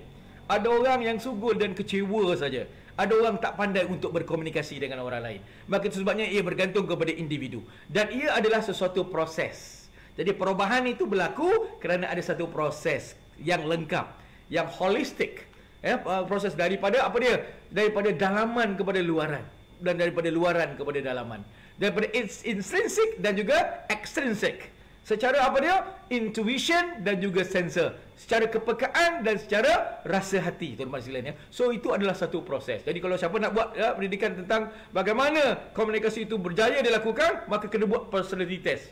A: Ada orang yang sugul dan kecewa saja. Ada orang tak pandai untuk berkomunikasi dengan orang lain. Maka itu sebabnya ia bergantung kepada individu. Dan ia adalah sesuatu proses. Jadi perubahan itu berlaku kerana ada satu proses yang lengkap, yang holistik. Proses daripada apa dia? Daripada dalaman kepada luaran, dan daripada luaran kepada dalaman. Daripada intrinsic dan juga extrinsic. Secara apa dia? Intuition dan juga sensor. Secara kepekaan dan secara rasa hati, tuan-tuan sekalian ya. So itu adalah satu proses. Jadi kalau siapa nak buat pendidikan tentang bagaimana komunikasi itu berjaya dilakukan, maka kena buat personality test.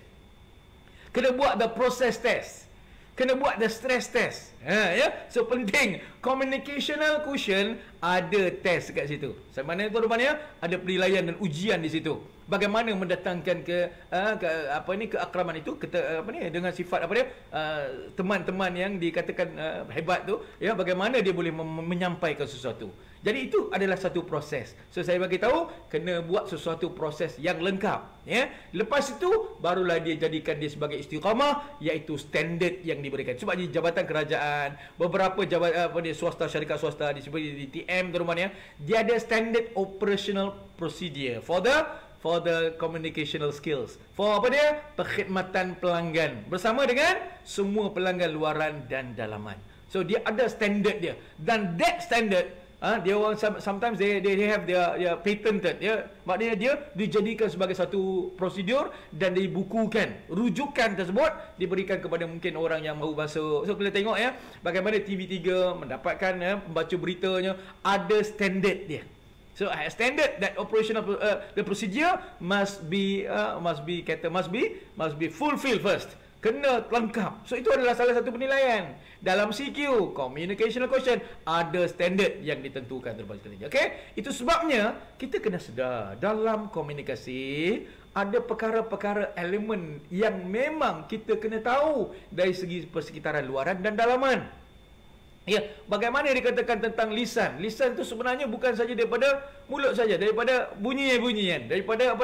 A: Kena buat the process test. Kena buat the stress test. Ya. So penting, communicational quotient ada test kat situ. Sama mana tuan-tuan ya, ada penilaian dan ujian di situ. Bagaimana mendatangkan keakraman itu dengan sifat apa dia, teman-teman yang dikatakan hebat tu ya, bagaimana dia boleh menyampaikan sesuatu. Jadi itu adalah satu proses. So saya bagi tahu kena buat sesuatu proses yang lengkap ya. Lepas itu barulah dia jadikan dia sebagai istiqamah, iaitu standard yang diberikan. Sebab di jabatan kerajaan, beberapa jabatan swasta, syarikat swasta di TM teman-teman ya, dia ada standard operational procedure for the communicational skills. For apa dia? Perkhidmatan pelanggan. Bersama dengan semua pelanggan luaran dan dalaman. So dia ada standard dia. Dan that standard, dia orang sometimes they have their patented ya. Maknanya dia dijadikan sebagai satu prosedur dan dibukukan. Rujukan tersebut diberikan kepada mungkin orang yang mahu bahasa. So kita tengok ya, bagaimana TV3 mendapatkan pembaca beritanya ada standard dia. So standard that operational the procedure must be fulfilled first. Kena lengkap. So itu adalah salah satu penilaian. Dalam CQ, communicational quotient, ada standard yang ditentukan terlepas sekali. Okey? Itu sebabnya kita kena sedar dalam komunikasi ada perkara-perkara elemen yang memang kita kena tahu dari segi persekitaran luaran dan dalaman. Ya, bagaimana dikatakan tentang lisan? Lisan itu sebenarnya bukan saja daripada mulut saja, daripada bunyi-bunyian, daripada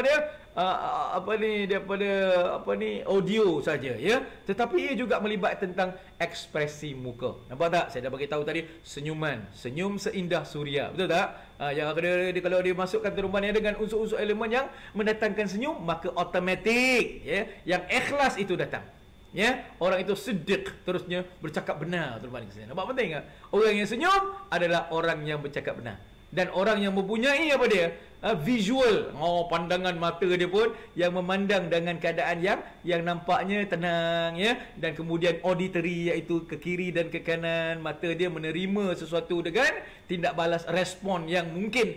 A: audio saja ya. Tetapi ia juga melibat tentang ekspresi muka. Nampak tak? Saya dah bagi tahu tadi, senyuman, senyum seindah suria. Betul tak? Yang kalau dia masukkan terumannya dengan unsur-unsur elemen yang mendatangkan senyum, maka automatik ya, yang ikhlas itu datang. Ya, orang itu siddiq, terusnya bercakap benar. Nampak penting tak? Orang yang senyum adalah orang yang bercakap benar. Dan orang yang mempunyai apa dia? Visual, pandangan mata dia pun yang memandang dengan keadaan yang nampaknya tenang ya, dan kemudian auditory, iaitu ke kiri dan ke kanan, mata dia menerima sesuatu dengan tindak balas respon yang mungkin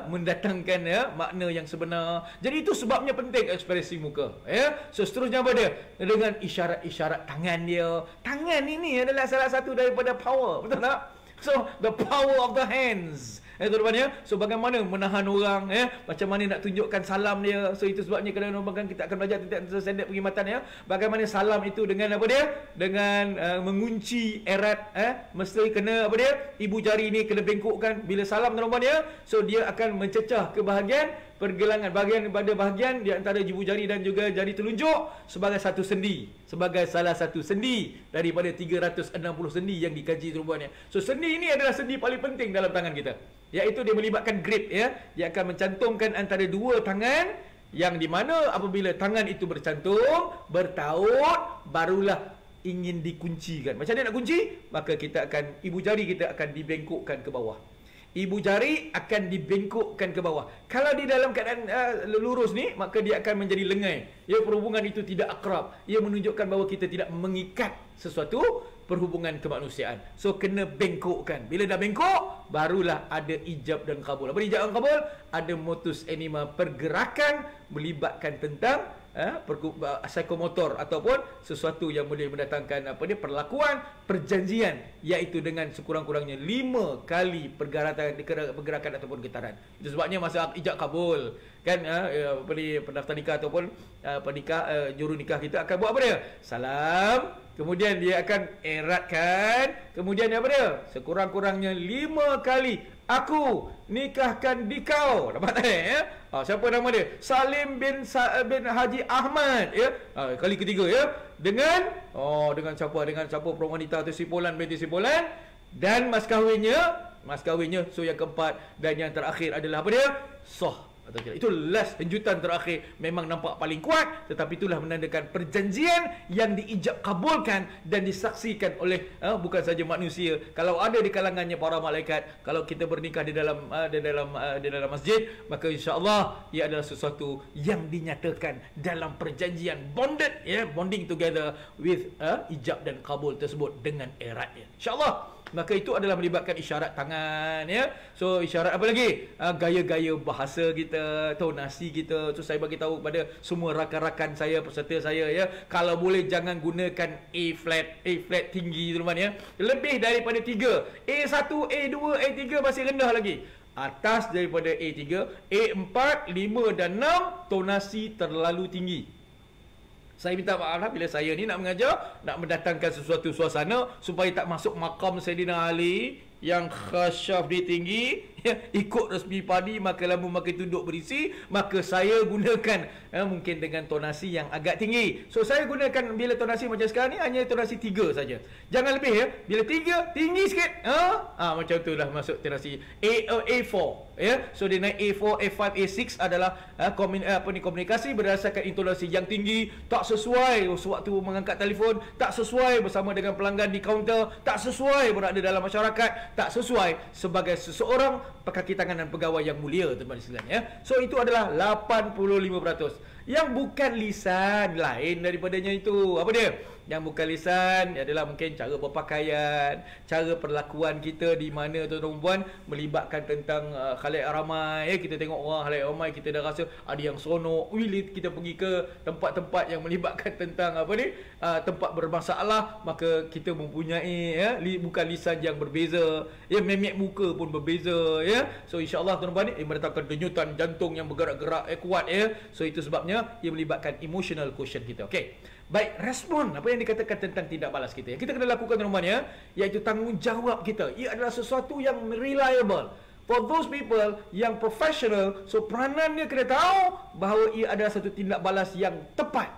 A: mendatangkan ya makna yang sebenar. Jadi itu sebabnya penting ekspresi muka ya. So seterusnya apa dia? Dengan isyarat-isyarat tangan dia. Tangan ini adalah salah satu daripada power, betul tak? So the power of the hands. Tuan-tuan ya. So bagaimana menahan orang ya, macam mana nak tunjukkan salam dia. So itu sebabnya kalau kita akan belajar tentang standard perkhidmatan ya, bagaimana salam itu dengan apa dia, dengan mengunci erat mesti kena apa dia, ibu jari ni kena bengkokkan bila salam tuan-tuan ya. So dia akan mencecah ke bahagian pergelangan, bahagian di antara ibu jari dan juga jari telunjuk sebagai satu sendi, sebagai salah satu sendi daripada 360 sendi yang dikaji tuan-tuan ya. So sendi ini adalah sendi paling penting dalam tangan kita, iaitu dia melibatkan grip ya. Dia akan mencantumkan antara dua tangan, yang di mana apabila tangan itu bercantum, bertaut, barulah ingin dikuncikan. Macam mana nak kunci? Maka kita akan, ibu jari kita akan dibengkokkan ke bawah. Ibu jari akan dibengkokkan ke bawah. Kalau di dalam keadaan lurus ni, maka dia akan menjadi lengai. Ya, perhubungan itu tidak akrab. Ia menunjukkan bahawa kita tidak mengikat sesuatu perhubungan kemanusiaan. So kena bengkokkan. Bila dah bengkok, barulah ada ijab dan kabul. Apa ijab dan kabul? Ada motus anima, pergerakan melibatkan tentang psikomotor ataupun sesuatu yang boleh mendatangkan perlakuan perjanjian, iaitu dengan sekurang-kurangnya 5 kali pergerakan ataupun getaran. Itu sebabnya masa ijab kabul kan, pendaftar nikah ataupun penikah, juru nikah kita akan buat apa dia? Salam, kemudian dia akan eratkan, kemudian apa dia? Sekurang-kurangnya 5 kali aku nikahkan di kau. Nampak tak ya? Siapa nama dia? Salim bin Haji Ahmad ya. Kali ketiga ya. Dengan siapa? Dengan siapa perempuan wanita tu, Simpulan binti Simpulan, dan mas kahwinnya. So yang keempat dan yang terakhir adalah apa dia? Sah atau tidak. Itu last lanjutan terakhir, memang nampak paling kuat, tetapi itulah menandakan perjanjian yang diijab kabulkan dan disaksikan oleh bukan saja manusia, kalau ada di kalangannya para malaikat. Kalau kita bernikah di dalam masjid, maka insya-Allah ia adalah sesuatu yang dinyatakan dalam perjanjian, bonding together with ijab dan kabul tersebut dengan eratnya, insya-Allah. Maka itu adalah melibatkan isyarat tangan ya. So isyarat apa lagi? Gaya-gaya bahasa kita, tonasi kita. So saya bagi tahu kepada semua rakan-rakan saya, peserta saya ya, kalau boleh jangan gunakan A flat tinggi teman-teman ya. Lebih daripada 3. A1, A2, A3 masih rendah lagi. Atas daripada A3, A4, 5 dan 6 tonasi terlalu tinggi. Saya minta maaf lah bila saya ni nak mengajar, nak mendatangkan sesuatu suasana supaya tak masuk makam Saidina Ali yang khasyaf dia tinggi ya, ikut resmi padi, maka lambung makin tunduk berisi, maka saya gunakan mungkin dengan tonasi yang agak tinggi. So saya gunakan bila tonasi macam sekarang ni hanya tonasi 3 saja. Jangan lebih ya. Bila 3 tinggi sikit. Macam tu lah masuk tonasi A4 ya. So dia naik A4, A5, A6 adalah komunikasi berdasarkan intonasi yang tinggi, tak sesuai sewaktu mengangkat telefon, tak sesuai bersama dengan pelanggan di kaunter, tak sesuai berada dalam masyarakat, tak sesuai sebagai seseorang pekaki tangan dan pegawai yang mulia, teman-teman sekalian ya. So itu adalah 85%. Yang bukan lisan lain daripadanya itu. Apa dia? Yang bukan lisan adalah mungkin cara berpakaian, cara perlakuan kita di mana tuan-tuan melibatkan tentang khalayak ramai ya. Kita tengok orang khalayak ramai, kita dah rasa ada yang seronok. Kita pergi ke tempat-tempat yang melibatkan tentang tempat bermasalah, maka kita mempunyai bukan lisan yang berbeza ya, memek muka pun berbeza ya. So insya-Allah tuan-tuan ini mendatangkan denyutan jantung yang bergerak-gerak kuat ya. So itu sebabnya ia melibatkan emotional quotient kita. Okey. Baik, respon apa yang dikatakan tentang tindak balas kita yang kita kena lakukan tuan-tuan ya, iaitu tanggungjawab kita. Ia adalah sesuatu yang reliable. For those people yang professional, so peranan dia kena tahu bahawa ia adalah satu tindak balas yang tepat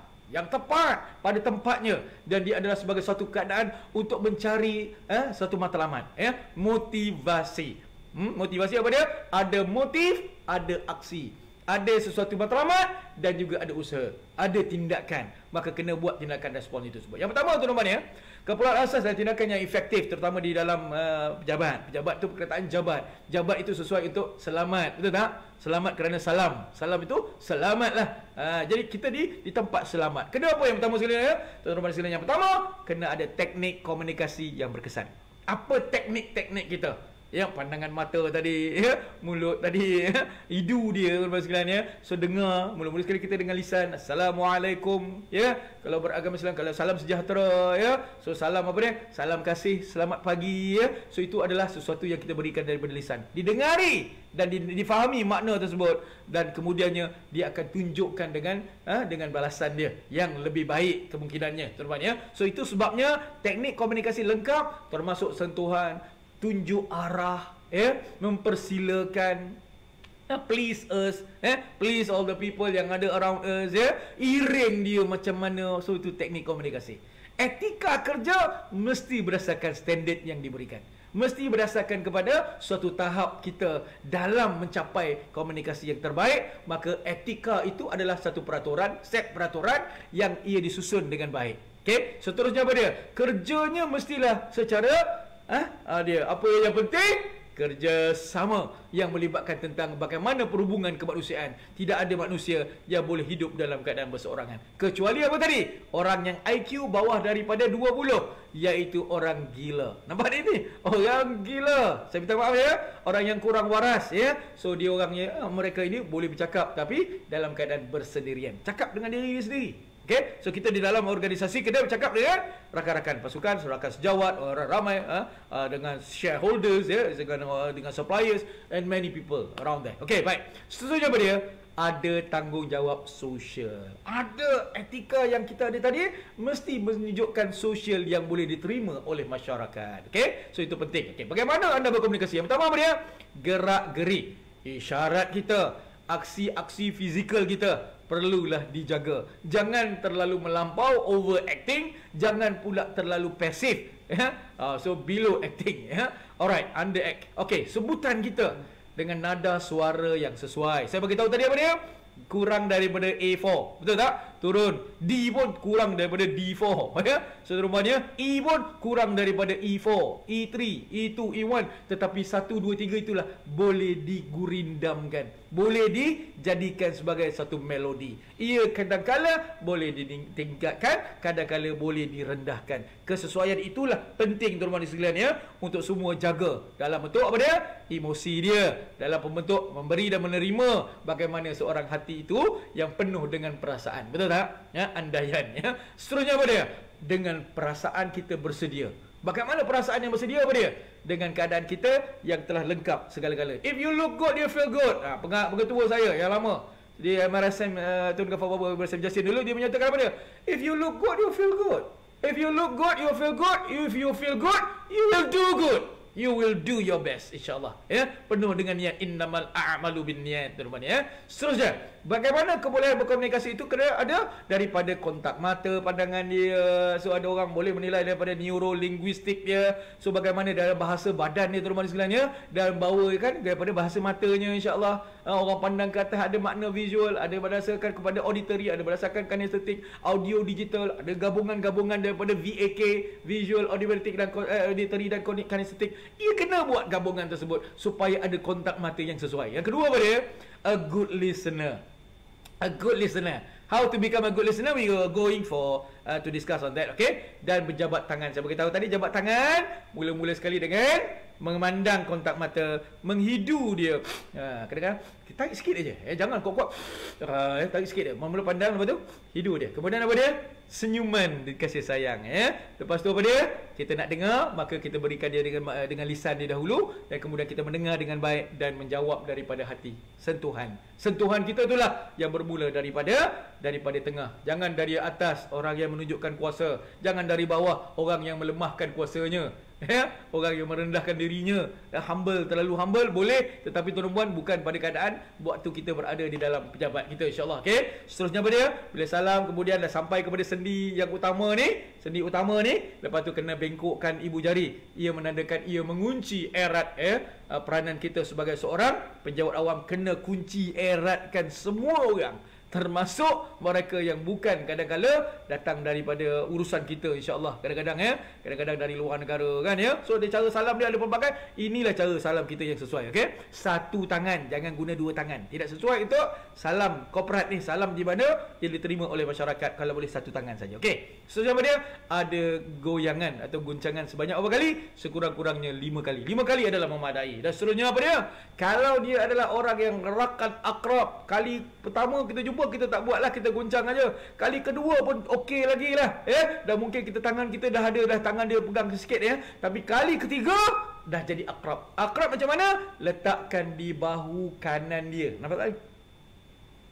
A: pada tempatnya, dan dia adalah sebagai satu keadaan untuk mencari satu matlamat ya. Motivasi. Motivasi apa dia? Ada motif, ada aksi. Ada sesuatu matlamat dan juga ada usaha, ada tindakan. Maka kena buat tindakan respon itu sebut. Yang pertama tuan-tuan ya, keperluan asas dan tindakan yang efektif terutama di dalam pejabat. Pejabat itu perkataan jabat. Jabat itu sesuai untuk selamat. Betul tak? Selamat kerana salam. Salam itu selamatlah. Jadi kita di tempat selamat. Kena apa yang pertama sekali ya? Tuan-tuan sekalian, yang pertama kena ada teknik komunikasi yang berkesan. Apa teknik-teknik kita? Ya, pandangan mata tadi ya, mulut tadi ya, hidu dia tuan-tuan sekalian ya. So dengar, mula-mula sekali kita dengan lisan Assalamualaikum ya. Kalau beragama Islam, kalau salam sejahtera ya. So salam apa dia? Salam kasih, selamat pagi ya. So itu adalah sesuatu yang kita berikan daripada lisan. Didengari dan difahami makna tersebut, dan kemudiannya dia akan tunjukkan dengan balasan dia yang lebih baik kemungkinannya tuan-tuan ya. So itu sebabnya teknik komunikasi lengkap termasuk sentuhan, tunjuk arah ya, mempersilakan, please us please all the people yang ada around us ya, iring dia macam mana. So itu teknik komunikasi. Etika kerja mesti berdasarkan standard yang diberikan, mesti berdasarkan kepada suatu tahap kita dalam mencapai komunikasi yang terbaik. Maka etika itu adalah satu peraturan, set peraturan yang ia disusun dengan baik. Okey, seterusnya apa dia? Kerjanya mestilah secara dia apa yang penting? kerjasama yang melibatkan tentang bagaimana perhubungan kemanusiaan. Tidak ada manusia yang boleh hidup dalam keadaan berseorangan. Kecuali apa tadi? Orang yang IQ bawah daripada 20, iaitu orang gila. Nampak ini? Orang gila. Saya minta maaf ya. Orang yang kurang waras ya. So dia orangnya, mereka ini boleh bercakap tapi dalam keadaan bersendirian. Cakap dengan diri sendiri. Okay? So kita di dalam organisasi kita bercakap dengan rakan-rakan pasukan, rakan sejawat, orang ramai, dengan shareholders, ya, dengan suppliers and many people around there. Okay, baik. Seterusnya apa dia? Ada tanggungjawab sosial. Ada etika yang kita ada tadi, mesti menunjukkan sosial yang boleh diterima oleh masyarakat. Okay? So itu penting. Okay. Bagaimana anda berkomunikasi? Yang pertama apa dia? Gerak-gerik. Isyarat kita, aksi-aksi fizikal kita perlulah dijaga. Jangan terlalu melampau, overacting. Jangan pula terlalu pasif. Ya? So below acting. Ya? Alright, underact. Okay, sebutan kita dengan nada suara yang sesuai. Saya bagi tahu tadi apa dia? Kurang daripada A4. Betul tak? Turun. D pun kurang daripada D4. Ya? Seterusnya E pun kurang daripada E4, E3, E2, E1. Tetapi 1, 2, 3 itulah boleh digurindamkan, boleh dijadikan sebagai satu melodi. Ia kadang-kala boleh ditingkatkan, kadang-kala boleh direndahkan. Kesesuaian itulah penting tuan-tuan sekalian ya, untuk semua jaga dalam bentuk apa dia? Emosi dia, dalam bentuk memberi dan menerima bagaimana seorang hati itu yang penuh dengan perasaan. Betul tak? Ya, andaian ya. Seterusnya apa dia? Dengan perasaan kita bersedia. Bagaimana perasaan yang bersedia apa dia? Dengan keadaan kita yang telah lengkap segala-galanya. If you look good, you feel good. Pengetua saya yang lama di MRSM, Tun Ghaffar Baba MRSM Justin dulu, dia menyatakan apa dia? If you look good, you feel good. If you look good, you feel good. If you feel good, you will do good. You will do your best, insyaAllah. Ya, penuh dengan niat. Innamal a'malu bin niat, teman-teman ya. Seterusnya, bagaimana kebolehan berkomunikasi itu kena ada daripada kontak mata, pandangan dia. So ada orang boleh menilai daripada neurolinguistik dia. So bagaimana dalam bahasa badan dia, teman-teman sekalian ya. Dan bawa kan daripada bahasa matanya, insyaAllah. Orang pandang ke atas ada makna visual, ada berdasarkan kepada auditory, ada berdasarkan kinestetik, audio digital, ada gabungan-gabungan daripada VAK, visual, audiometrik dan auditory dan kinestetik. Ia kena buat gabungan tersebut supaya ada kontak mata yang sesuai. Yang kedua apa dia? A good listener. A good listener. How to become a good listener? We are going for to discuss on that, okay? Dan berjabat tangan. Saya beritahu tadi, jabat tangan mula-mula sekali dengan memandang kontak mata, menghidu dia. Kadang-kadang tarik sikit aja. Jangan kuat-kuat. Tarik sikit dia. Mula pandang, lepas tu hidu dia. Kemudian apa dia? Senyuman kasih sayang ya. Lepas tu apa dia? Kita nak dengar, maka kita berikan dia dengan lisan dia dahulu, dan kemudian kita mendengar dengan baik dan menjawab daripada hati. Sentuhan. Sentuhan kita itulah yang bermula daripada tengah. Jangan dari atas orang yang menunjukkan kuasa. Jangan dari bawah orang yang melemahkan kuasanya. Ya, orang yang merendahkan dirinya, humble, terlalu humble boleh, tetapi tuan-tuan bukan pada keadaan waktu kita berada di dalam pejabat kita, insyaAllah. Okay? Seterusnya apa dia? Bila salam, kemudian dah sampai kepada sendi yang utama ni, sendi utama ni, lepas tu kena bengkokkan ibu jari. Ia menandakan ia mengunci erat peranan kita sebagai seorang penjawat awam. Kena kunci eratkan semua orang, termasuk mereka yang bukan kadang-kadang datang daripada urusan kita, insyaAllah. Kadang-kadang kadang-kadang dari luar negara kan ya. So dia cara salam dia ada pelbagai. Inilah cara salam kita yang sesuai, okey. Satu tangan, jangan guna dua tangan. Tidak sesuai untuk salam korporat ni. Salam di mana yang diterima oleh masyarakat, kalau boleh satu tangan saja, okey. So apa dia? Ada goyangan atau guncangan sebanyak berapa kali? Sekurang-kurangnya 5 kali. 5 kali adalah memadai. Dan seterusnya apa dia? Kalau dia adalah orang yang rakan akrab, kali pertama kita jumpa, kita tak buatlah, kita goncang aja. Kali kedua pun okey lagi lah dan mungkin kita tangan kita dah ada, dah tangan dia pegang sikit ya. Tapi kali ketiga dah jadi akrab. Akrab macam mana? Letakkan di bahu kanan dia. Nampak tak?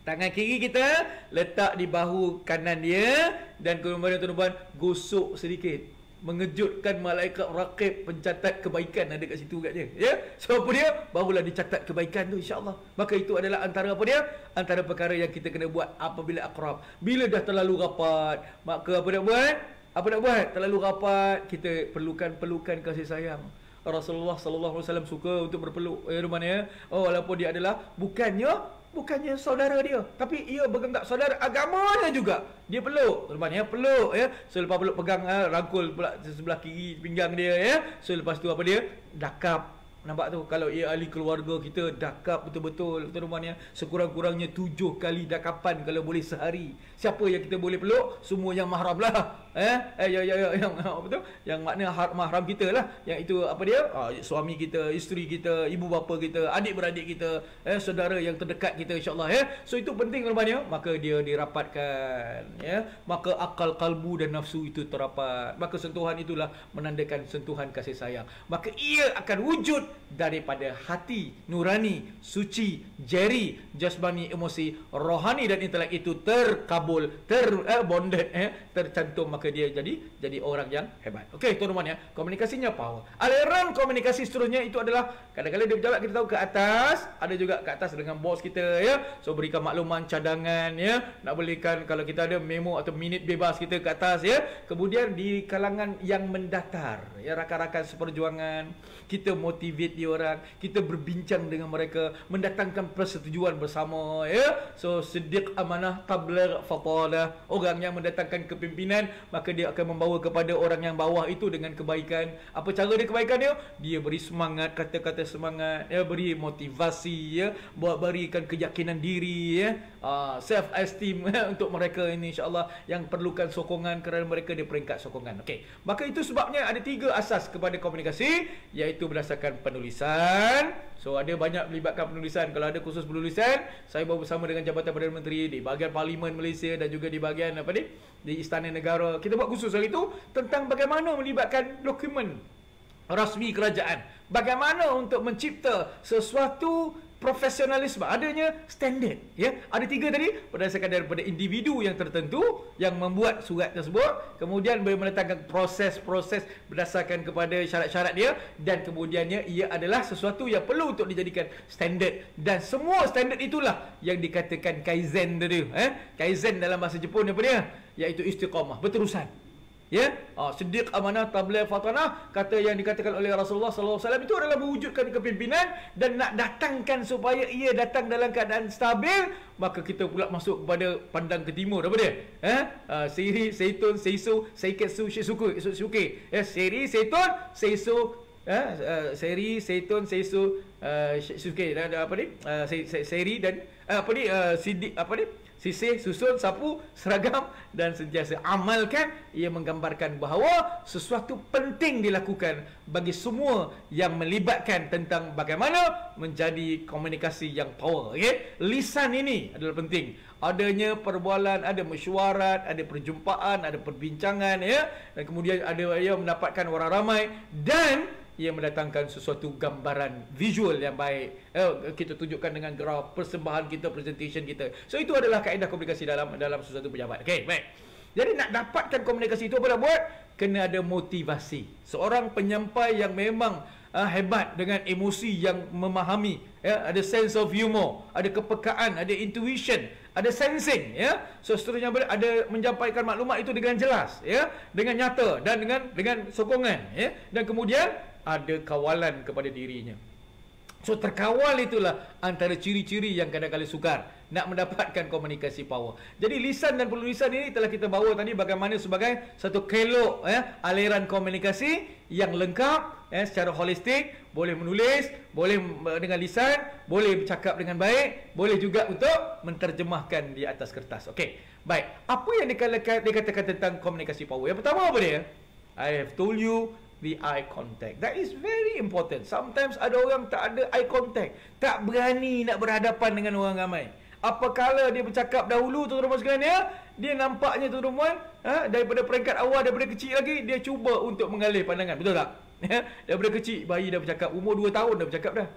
A: Tangan kiri kita letak di bahu kanan dia, dan kemudian tuan-tuan gosok sedikit, mengejutkan malaikat raqib pencatat kebaikan ada kat situ kat dia ya. So apa dia? Barulah dicatat kebaikan tu, insya-Allah. Maka itu adalah antara apa dia? Antara perkara yang kita kena buat apabila akrab. Bila dah terlalu rapat, maka apa nak buat? Apa nak buat? Terlalu rapat, kita perlukan kasih sayang. Rasulullah sallallahu alaihi wasallam suka untuk berpeluk ya. Walaupun dia adalah bukannya saudara dia, tapi ia berganggap saudara agamanya juga. Dia peluk, teman ya, peluk ya. So lepas peluk pegang rangkul pula sebelah kiri pinggang dia ya. So lepas tu apa dia? Dakap Nampak tu, kalau ia ahli keluarga kita dakap betul-betul tuan-tuan ya, sekurang-kurangnya 7 kali dakapan kalau boleh sehari. Siapa yang kita boleh peluk? Semua yang mahram lah. Yang betul, yang makna mahram kita lah. Yang itu apa dia? Suami kita, isteri kita, ibu bapa kita, adik-beradik kita, saudara yang terdekat kita, insya-Allah ya. So itu penting tuan-tuan ya. Maka dia dirapatkan ya. Maka akal, kalbu dan nafsu itu terapat. Maka sentuhan itulah menandakan sentuhan kasih sayang. Maka ia akan wujud daripada hati nurani, suci, jari, jasmani, emosi, rohani dan intelek itu terkabul, bonded, tercantum, maka dia jadi orang yang hebat. Okey tuan-tuan ya, komunikasinya power. Aliran komunikasi seterusnya itu adalah kadang-kadang dia berjalan, kita tahu ke atas, ada juga ke atas dengan bos kita ya. So berikan makluman cadangan ya, nak berikan kalau kita ada memo atau minit bebas kita ke atas ya. Kemudian di kalangan yang mendatar ya, rakan-rakan seperjuangan, kita motivate dia orang, kita berbincang dengan mereka, mendatangkan persetujuan bersama ya. So siddiq, amanah, tabligh, fatalah, orang yang mendatangkan kepimpinan, maka dia akan membawa kepada orang yang bawah itu dengan kebaikan. Apa cara dia kebaikan dia? Dia beri semangat, kata-kata semangat ya, beri motivasi ya, berikan keyakinan diri ya, self esteem ya, untuk mereka ini insya-Allah yang perlukan sokongan, kerana mereka di peringkat sokongan. Okey, maka itu sebabnya ada 3 asas kepada komunikasi, iaitu berdasarkan penulisan. So ada banyak melibatkan penulisan. Kalau ada khusus penulisan, saya bersama dengan Jabatan Perdana Menteri di bahagian Parlimen Malaysia dan juga di bahagian apa ni, di Istana Negara, kita buat khusus hari itu tentang bagaimana melibatkan dokumen rasmi kerajaan, bagaimana untuk mencipta sesuatu profesionalisme, adanya standard ya. Ada 3 tadi, berdasarkan daripada individu yang tertentu yang membuat surat tersebut, kemudian boleh meletakkan proses-proses berdasarkan kepada syarat-syarat dia, dan kemudiannya ia adalah sesuatu yang perlu untuk dijadikan standard, dan semua standard itulah yang dikatakan kaizen tadi. Kaizen dalam bahasa Jepun apa dia? Iaitu istiqamah, berterusan. Ya, siddiq, amanah, tabligh, fatanah, kata yang dikatakan oleh Rasulullah sallallahu alaihi wasallam itu adalah mewujudkan kepimpinan dan nak datangkan supaya ia datang dalam keadaan stabil, maka kita pula masuk kepada pandang ke timur apa dia? Siri, seitun, seisu, seiketsu, shisuke. Ya, siri, seitun, seisu, seri, seitun, seisu, shisuke, apa ni? Seri dan apa ni? Sidik, apa ni? Sisih, susun, sapu, seragam dan sentiasa amalkan. Ia menggambarkan bahawa sesuatu penting dilakukan bagi semua yang melibatkan tentang bagaimana menjadi komunikasi yang power. Okay? Lisan ini adalah penting. Adanya perbualan, ada mesyuarat, ada perjumpaan, ada perbincangan ya, dan kemudian ada ia mendapatkan orang ramai, dan ia mendatangkan sesuatu gambaran visual yang baik. Kita tunjukkan dengan graf, persembahan kita, presentation kita. So itu adalah kaedah komunikasi dalam sesuatu pejabat. Okey, baik. Jadi nak dapatkan komunikasi itu apa nak buat? Kena ada motivasi. Seorang penyampai yang memang hebat dengan emosi yang memahami ya, ada sense of humor, ada kepekaan, ada intuition, ada sensing ya. So seterusnya ada menyampaikan maklumat itu dengan jelas ya, dengan nyata dan dengan sokongan ya, dan kemudian ada kawalan kepada dirinya. So terkawal itulah antara ciri-ciri yang kadang-kadang sukar nak mendapatkan komunikasi power. Jadi lisan dan penulisan ini telah kita bawa tadi bagaimana sebagai satu kelok ya, aliran komunikasi yang lengkap ya, secara holistik. Boleh menulis, boleh dengan lisan, boleh bercakap dengan baik, boleh juga untuk menterjemahkan di atas kertas. Okey, baik. Apa yang dikatakan tentang komunikasi power? Yang pertama apa dia? I have told you, the eye contact. That is very important. Sometimes ada orang tak ada eye contact, tak berani nak berhadapan dengan orang ramai. Apakala dia bercakap dahulu, tuan-tuan sekalian, dia nampaknya tuan-tuan daripada peringkat awal, daripada kecil lagi dia cuba untuk mengalih pandangan. Betul tak? Daripada kecil bayi dah bercakap, umur 2 tahun dah bercakap dah.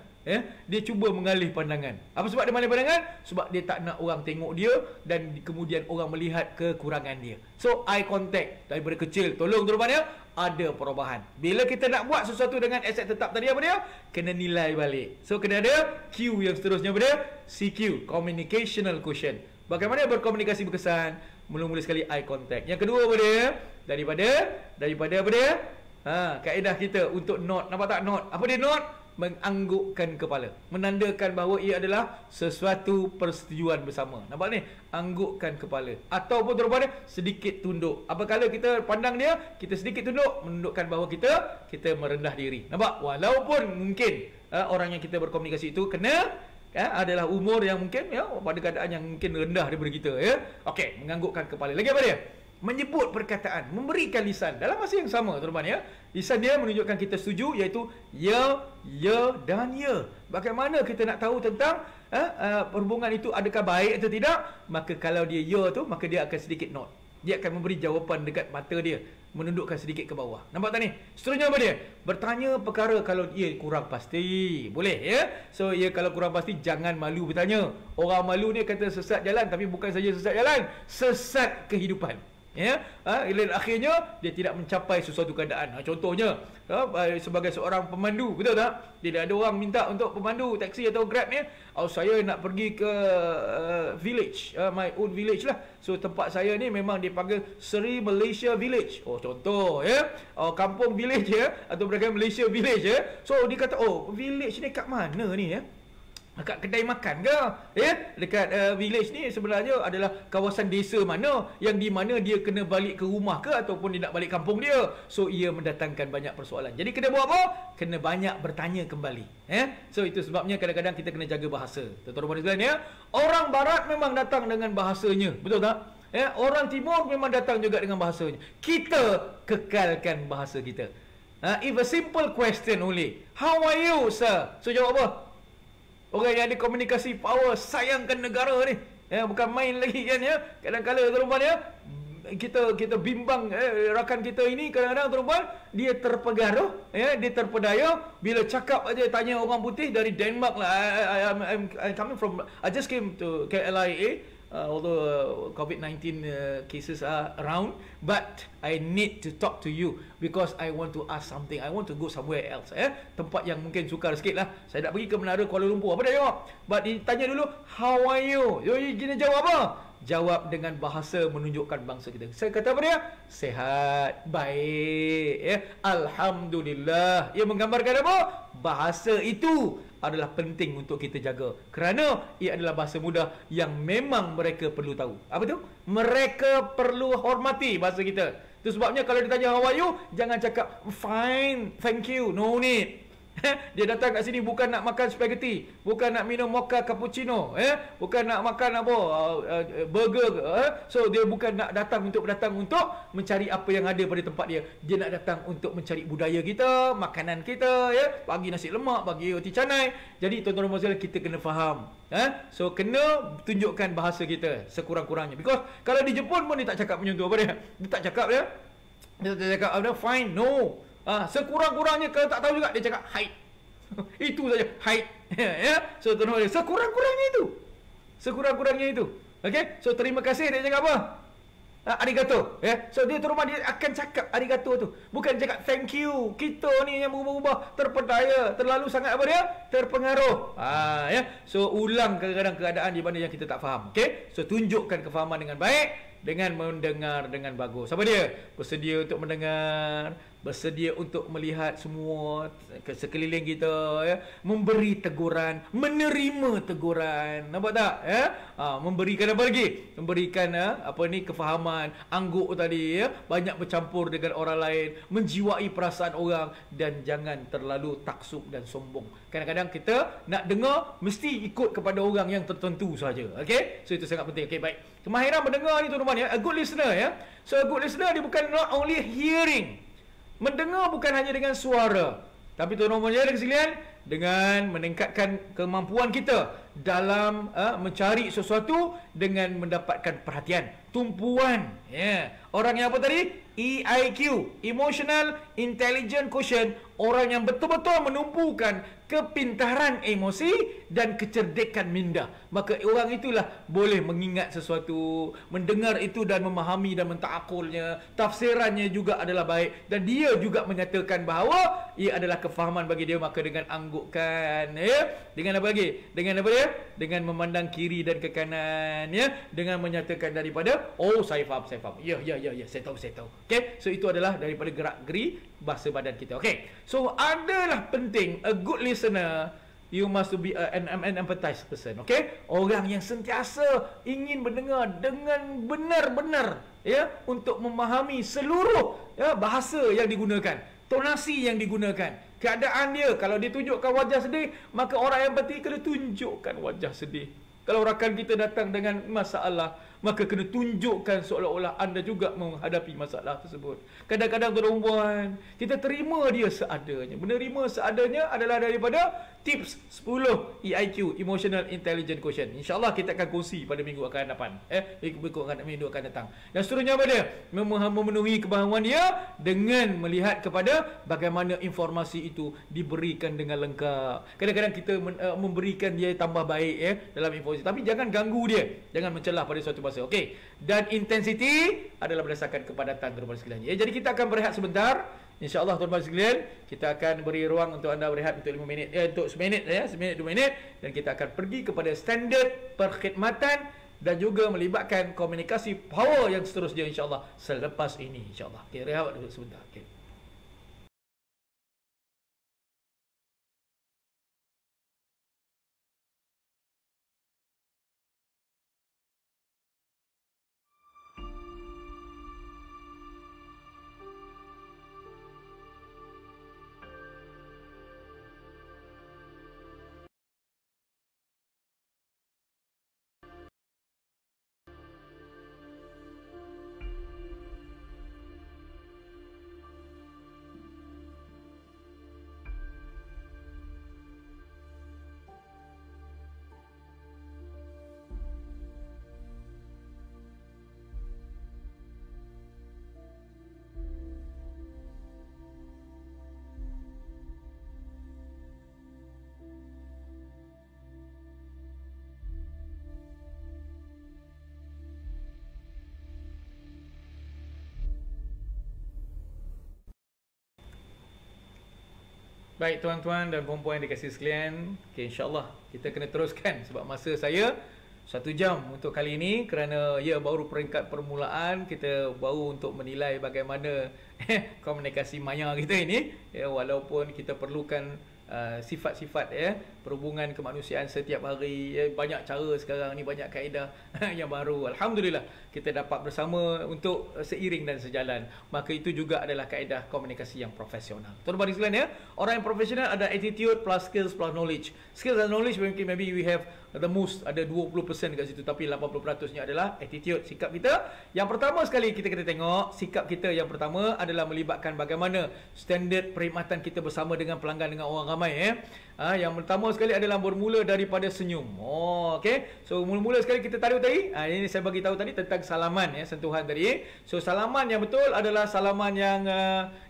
A: Dia cuba mengalih pandangan. Apa sebab dia mengalih pandangan? Sebab dia tak nak orang tengok dia dan kemudian orang melihat kekurangan dia. So eye contact daripada kecil, tolong tuan-tuan ya, ada perubahan. Bila kita nak buat sesuatu dengan aset tetap tadi apa dia? Kena nilai balik. So kena ada Q yang seterusnya apa dia? CQ, communicational quotient. Bagaimana berkomunikasi berkesan? Mula-mula sekali eye contact. Yang kedua apa dia? Daripada apa dia? Kaedah kita untuk note. Nampak tak note? Apa dia note? menganggukkan kepala, menandakan bahawa ia adalah sesuatu persetujuan bersama. Nampak ni? Anggukkan kepala. Ataupun tuan-tuan sedikit tunduk. Apabila kita pandang dia, kita sedikit tunduk, menundukkan bahawa kita merendah diri. Nampak? Walaupun mungkin orang yang kita berkomunikasi itu kena adalah umur yang mungkin pada keadaan yang mungkin rendah daripada kita, ya. Okey, menganggukkan kepala. Lagi apa dia? Menyebut perkataan, memberikan lisan dalam masa yang sama, tuan-tuan, ya. Lisan dia menunjukkan kita setuju, iaitu ya, ya dan ya. Bagaimana kita nak tahu tentang perhubungan itu adakah baik atau tidak? Maka kalau dia ya tu, maka dia akan sedikit nod. Dia akan memberi jawapan dekat mata dia, menundukkan sedikit ke bawah. Nampak tak ni? Seterusnya apa dia? Bertanya perkara kalau ia kurang pasti. Boleh, ya? So, ia kalau kurang pasti, jangan malu bertanya. Orang malu ni kata sesat jalan, tapi bukan saja sesat jalan, sesat kehidupan. Ya, akhirnya dia tidak mencapai sesuatu keadaan. Contohnya, sebagai seorang pemandu, betul tak? Tidak ada orang minta untuk pemandu taksi atau Grab ni, saya nak pergi ke village, my own village lah. So tempat saya ni memang dipanggil Seri Malaysia Village. Contoh, ya, kampung village, ya, atau berkata Malaysia Village, ya. So dia kata, village ni kat mana ni, ya? Dekat kedai makan ke? Ya, dekat village ni sebenarnya adalah kawasan desa mana yang di mana dia kena balik ke rumah ke ataupun dia nak balik kampung dia. So ia mendatangkan banyak persoalan. Jadi kena buat apa? Kena banyak bertanya kembali. So itu sebabnya kadang-kadang kita kena jaga bahasa. Tuan-tuan sekalian, ya. Orang barat memang datang dengan bahasanya, betul tak? Orang timur memang datang juga dengan bahasanya. Kita kekalkan bahasa kita. If a simple question only, how are you, sir? So jawab apa? Orang yang ada komunikasi power, sayangkan negara ni, bukan main lagi, kan, ya. Kadang-kadang tuan-tuan, ya, kita bimbang, rakan kita ini kadang-kadang tuan-tuan, dia terpengaruh, ya, dia terpedaya bila cakap aja, tanya orang putih dari Denmark lah, I'm coming from, I just came to KLIA, although COVID-19 cases are around, but I need to talk to you because I want to ask something. I want to go somewhere else, tempat yang mungkin sukar sikit lah. Saya nak pergi ke Menara Kuala Lumpur. Apa dia jawab? But ditanya dulu, how are you? Dia jawab apa? Jawab dengan bahasa menunjukkan bangsa kita. Saya kata apa dia? Sehat, baik, ya, alhamdulillah. Ia menggambarkan apa? Bahasa itu adalah penting untuk kita jaga, kerana ia adalah bahasa mudah yang memang mereka perlu tahu. Apa tu? Mereka perlu hormati bahasa kita. Itu sebabnya kalau ditanya how are you, jangan cakap fine, thank you, no need. Dia datang kat sini bukan nak makan spaghetti, bukan nak minum mocha cappuccino, bukan nak makan apa burger, so dia bukan nak datang untuk mencari apa yang ada pada tempat dia. Dia nak datang untuk mencari budaya kita, makanan kita, ya, bagi nasi lemak, bagi roti canai. Jadi tuan-tuan dan puan, kita kena faham, so kena tunjukkan bahasa kita sekurang-kurangnya. Because kalau di Jepun pun dia tak cakap macam tu. Apa dia? Dia tak cakap, ya. Dia tak cakap apa, fine, no. Sekurang-kurangnya kalau tak tahu juga dia cakap height. Itu saja, height. Ya. So tuan-tuan, sekurang-kurangnya itu. Sekurang-kurangnya itu. Okey? So terima kasih dia cakap apa? Arigato, ya. So dia terima, dia akan cakap arigato tu. Bukan cakap thank you. Kita ni yang berubah-ubah, terpedaya, terlalu sangat apa dia? Terpengaruh. Ya. So ulang kadang-kadang keadaan di mana yang kita tak faham. Okey? So tunjukkan kefahaman dengan baik, dengan mendengar dengan bagus. Apa dia? Bersedia untuk mendengar, bersedia untuk melihat semua ke sekeliling kita, ya, memberi teguran, menerima teguran. Nampak tak, ya? Memberikan apa lagi? Memberikan kefahaman, angguk tadi, ya, banyak bercampur dengan orang lain, menjiwai perasaan orang, dan jangan terlalu taksub dan sombong. Kadang-kadang kita nak dengar mesti ikut kepada orang yang tertentu saja. Okey? So itu sangat penting. Okey, baik. Kemahiran mendengar ni tuan-tuan, ya, a good listener, ya. So a good listener dia bukan not only hearing. Mendengar bukan hanya dengan suara, tapi tuan-tuan sekalian, dengan meningkatkan kemampuan kita dalam mencari sesuatu dengan mendapatkan perhatian, tumpuan, ya. Orang yang apa tadi? EIQ, Emotional Intelligence Quotient, orang yang betul-betul menumpukan kepintaran emosi dan kecerdikan minda. Maka orang itulah boleh mengingat sesuatu, mendengar itu dan memahami dan mentaakulnya. Tafsirannya juga adalah baik, dan dia juga menyatakan bahawa ia adalah kefahaman bagi dia. Maka dengan anggukkan, ya, dengan apa lagi? Dengan apa dia? Dengan memandang kiri dan ke kanan, ya, dengan menyatakan daripada daripada oh saya faham. Ya, saya tahu. Okey, so itu adalah daripada gerak-geri bahasa badan kita. Okey. So adalah penting a good listener, you must be an empathized person. Okey? Orang yang sentiasa ingin mendengar dengan benar-benar ya untuk memahami seluruh ya bahasa yang digunakan, tonasi yang digunakan, keadaan dia. Kalau dia tunjukkan wajah sedih, maka orang empati kena tunjukkan wajah sedih. Kalau rakan kita datang dengan masalah, maka kena tunjukkan seolah-olah anda juga menghadapi masalah tersebut. Kadang-kadang perempuan, kita terima dia seadanya. Menerima seadanya adalah daripada tips 10 EIQ, Emotional Intelligence Quotient. InsyaAllah kita akan kongsi pada minggu akan datang. Minggu akan datang. Dan seterusnya apa dia? Memenuhi kemahuan dia dengan melihat kepada bagaimana informasi itu diberikan dengan lengkap. Kadang-kadang kita memberikan dia tambah baik dalam informasi. Tapi jangan ganggu dia. Jangan mencelah pada suatu masa. Okey. Dan intensity adalah berdasarkan kepadatan tuan-tuan sekalian. Jadi kita akan berehat sebentar. InsyaAllah tuan-tuan sekalian, kita akan beri ruang untuk anda berehat untuk 5 minit. Untuk seminit 2 minit. Dan kita akan pergi kepada standard perkhidmatan dan juga melibatkan komunikasi power yang seterusnya insyaAllah selepas ini insyaAllah. Okey, rehat dulu sebentar. Okey. Baik tuan-tuan dan puan-puan yang dikasihi sekalian, okay, insyaAllah kita kena teruskan sebab masa saya 1 jam untuk kali ini kerana ya baru peringkat permulaan, kita baru untuk menilai bagaimana komunikasi maya kita ini ya, walaupun kita perlukan sifat-sifat perhubungan kemanusiaan setiap hari ya, banyak cara sekarang ni, banyak kaedah yang baru. Alhamdulillah kita dapat bersama untuk seiring dan sejalan. Maka itu juga adalah kaedah komunikasi yang profesional. Tuan-tuan sekalian ya, orang yang profesional ada attitude plus skills plus knowledge. Skills and knowledge maybe we have the most, ada 20% kat situ, tapi 80% nya adalah attitude, sikap kita. Yang pertama sekali kita tengok sikap kita yang pertama adalah melibatkan bagaimana standard perkhidmatan kita bersama dengan pelanggan, dengan orang ramai yang pertama sekali adalah bermula daripada senyum. Okey. So mula-mula sekali kita tahu tadi, ini saya bagi tahu tadi tentang salaman sentuhan tadi. So salaman yang betul adalah salaman yang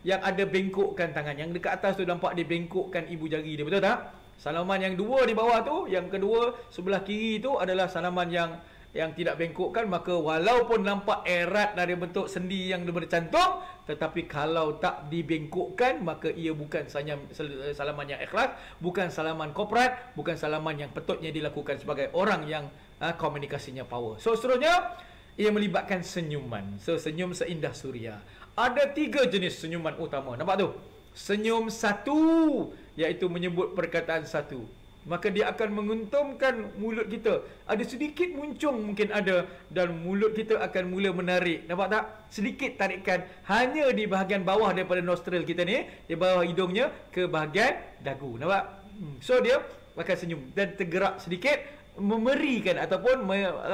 A: ada bengkokkan tangan. Yang dekat atas tu nampak dia bengkokkan ibu jari dia, betul tak? Salaman yang dua di bawah tu, yang kedua sebelah kiri tu adalah salaman yang tidak bengkokkan, maka walaupun nampak erat dari bentuk sendi yang bercantum, tetapi kalau tak dibengkokkan, maka ia bukan salaman yang ikhlas, bukan salaman korporat, bukan salaman yang patutnya dilakukan sebagai orang yang komunikasinya power. So seterusnya, ia melibatkan senyuman. So senyum seindah suria. Ada 3 jenis senyuman utama. Nampak tu? Senyum satu, iaitu menyebut perkataan satu. Maka dia akan menguntumkan mulut kita. Ada sedikit muncung mungkin ada, dan mulut kita akan mula menarik. Nampak tak? Sedikit tarikan hanya di bahagian bawah daripada nostril kita ni, di bawah hidungnya ke bahagian dagu. Nampak? So dia akan senyum dan tergerak sedikit, memerikan ataupun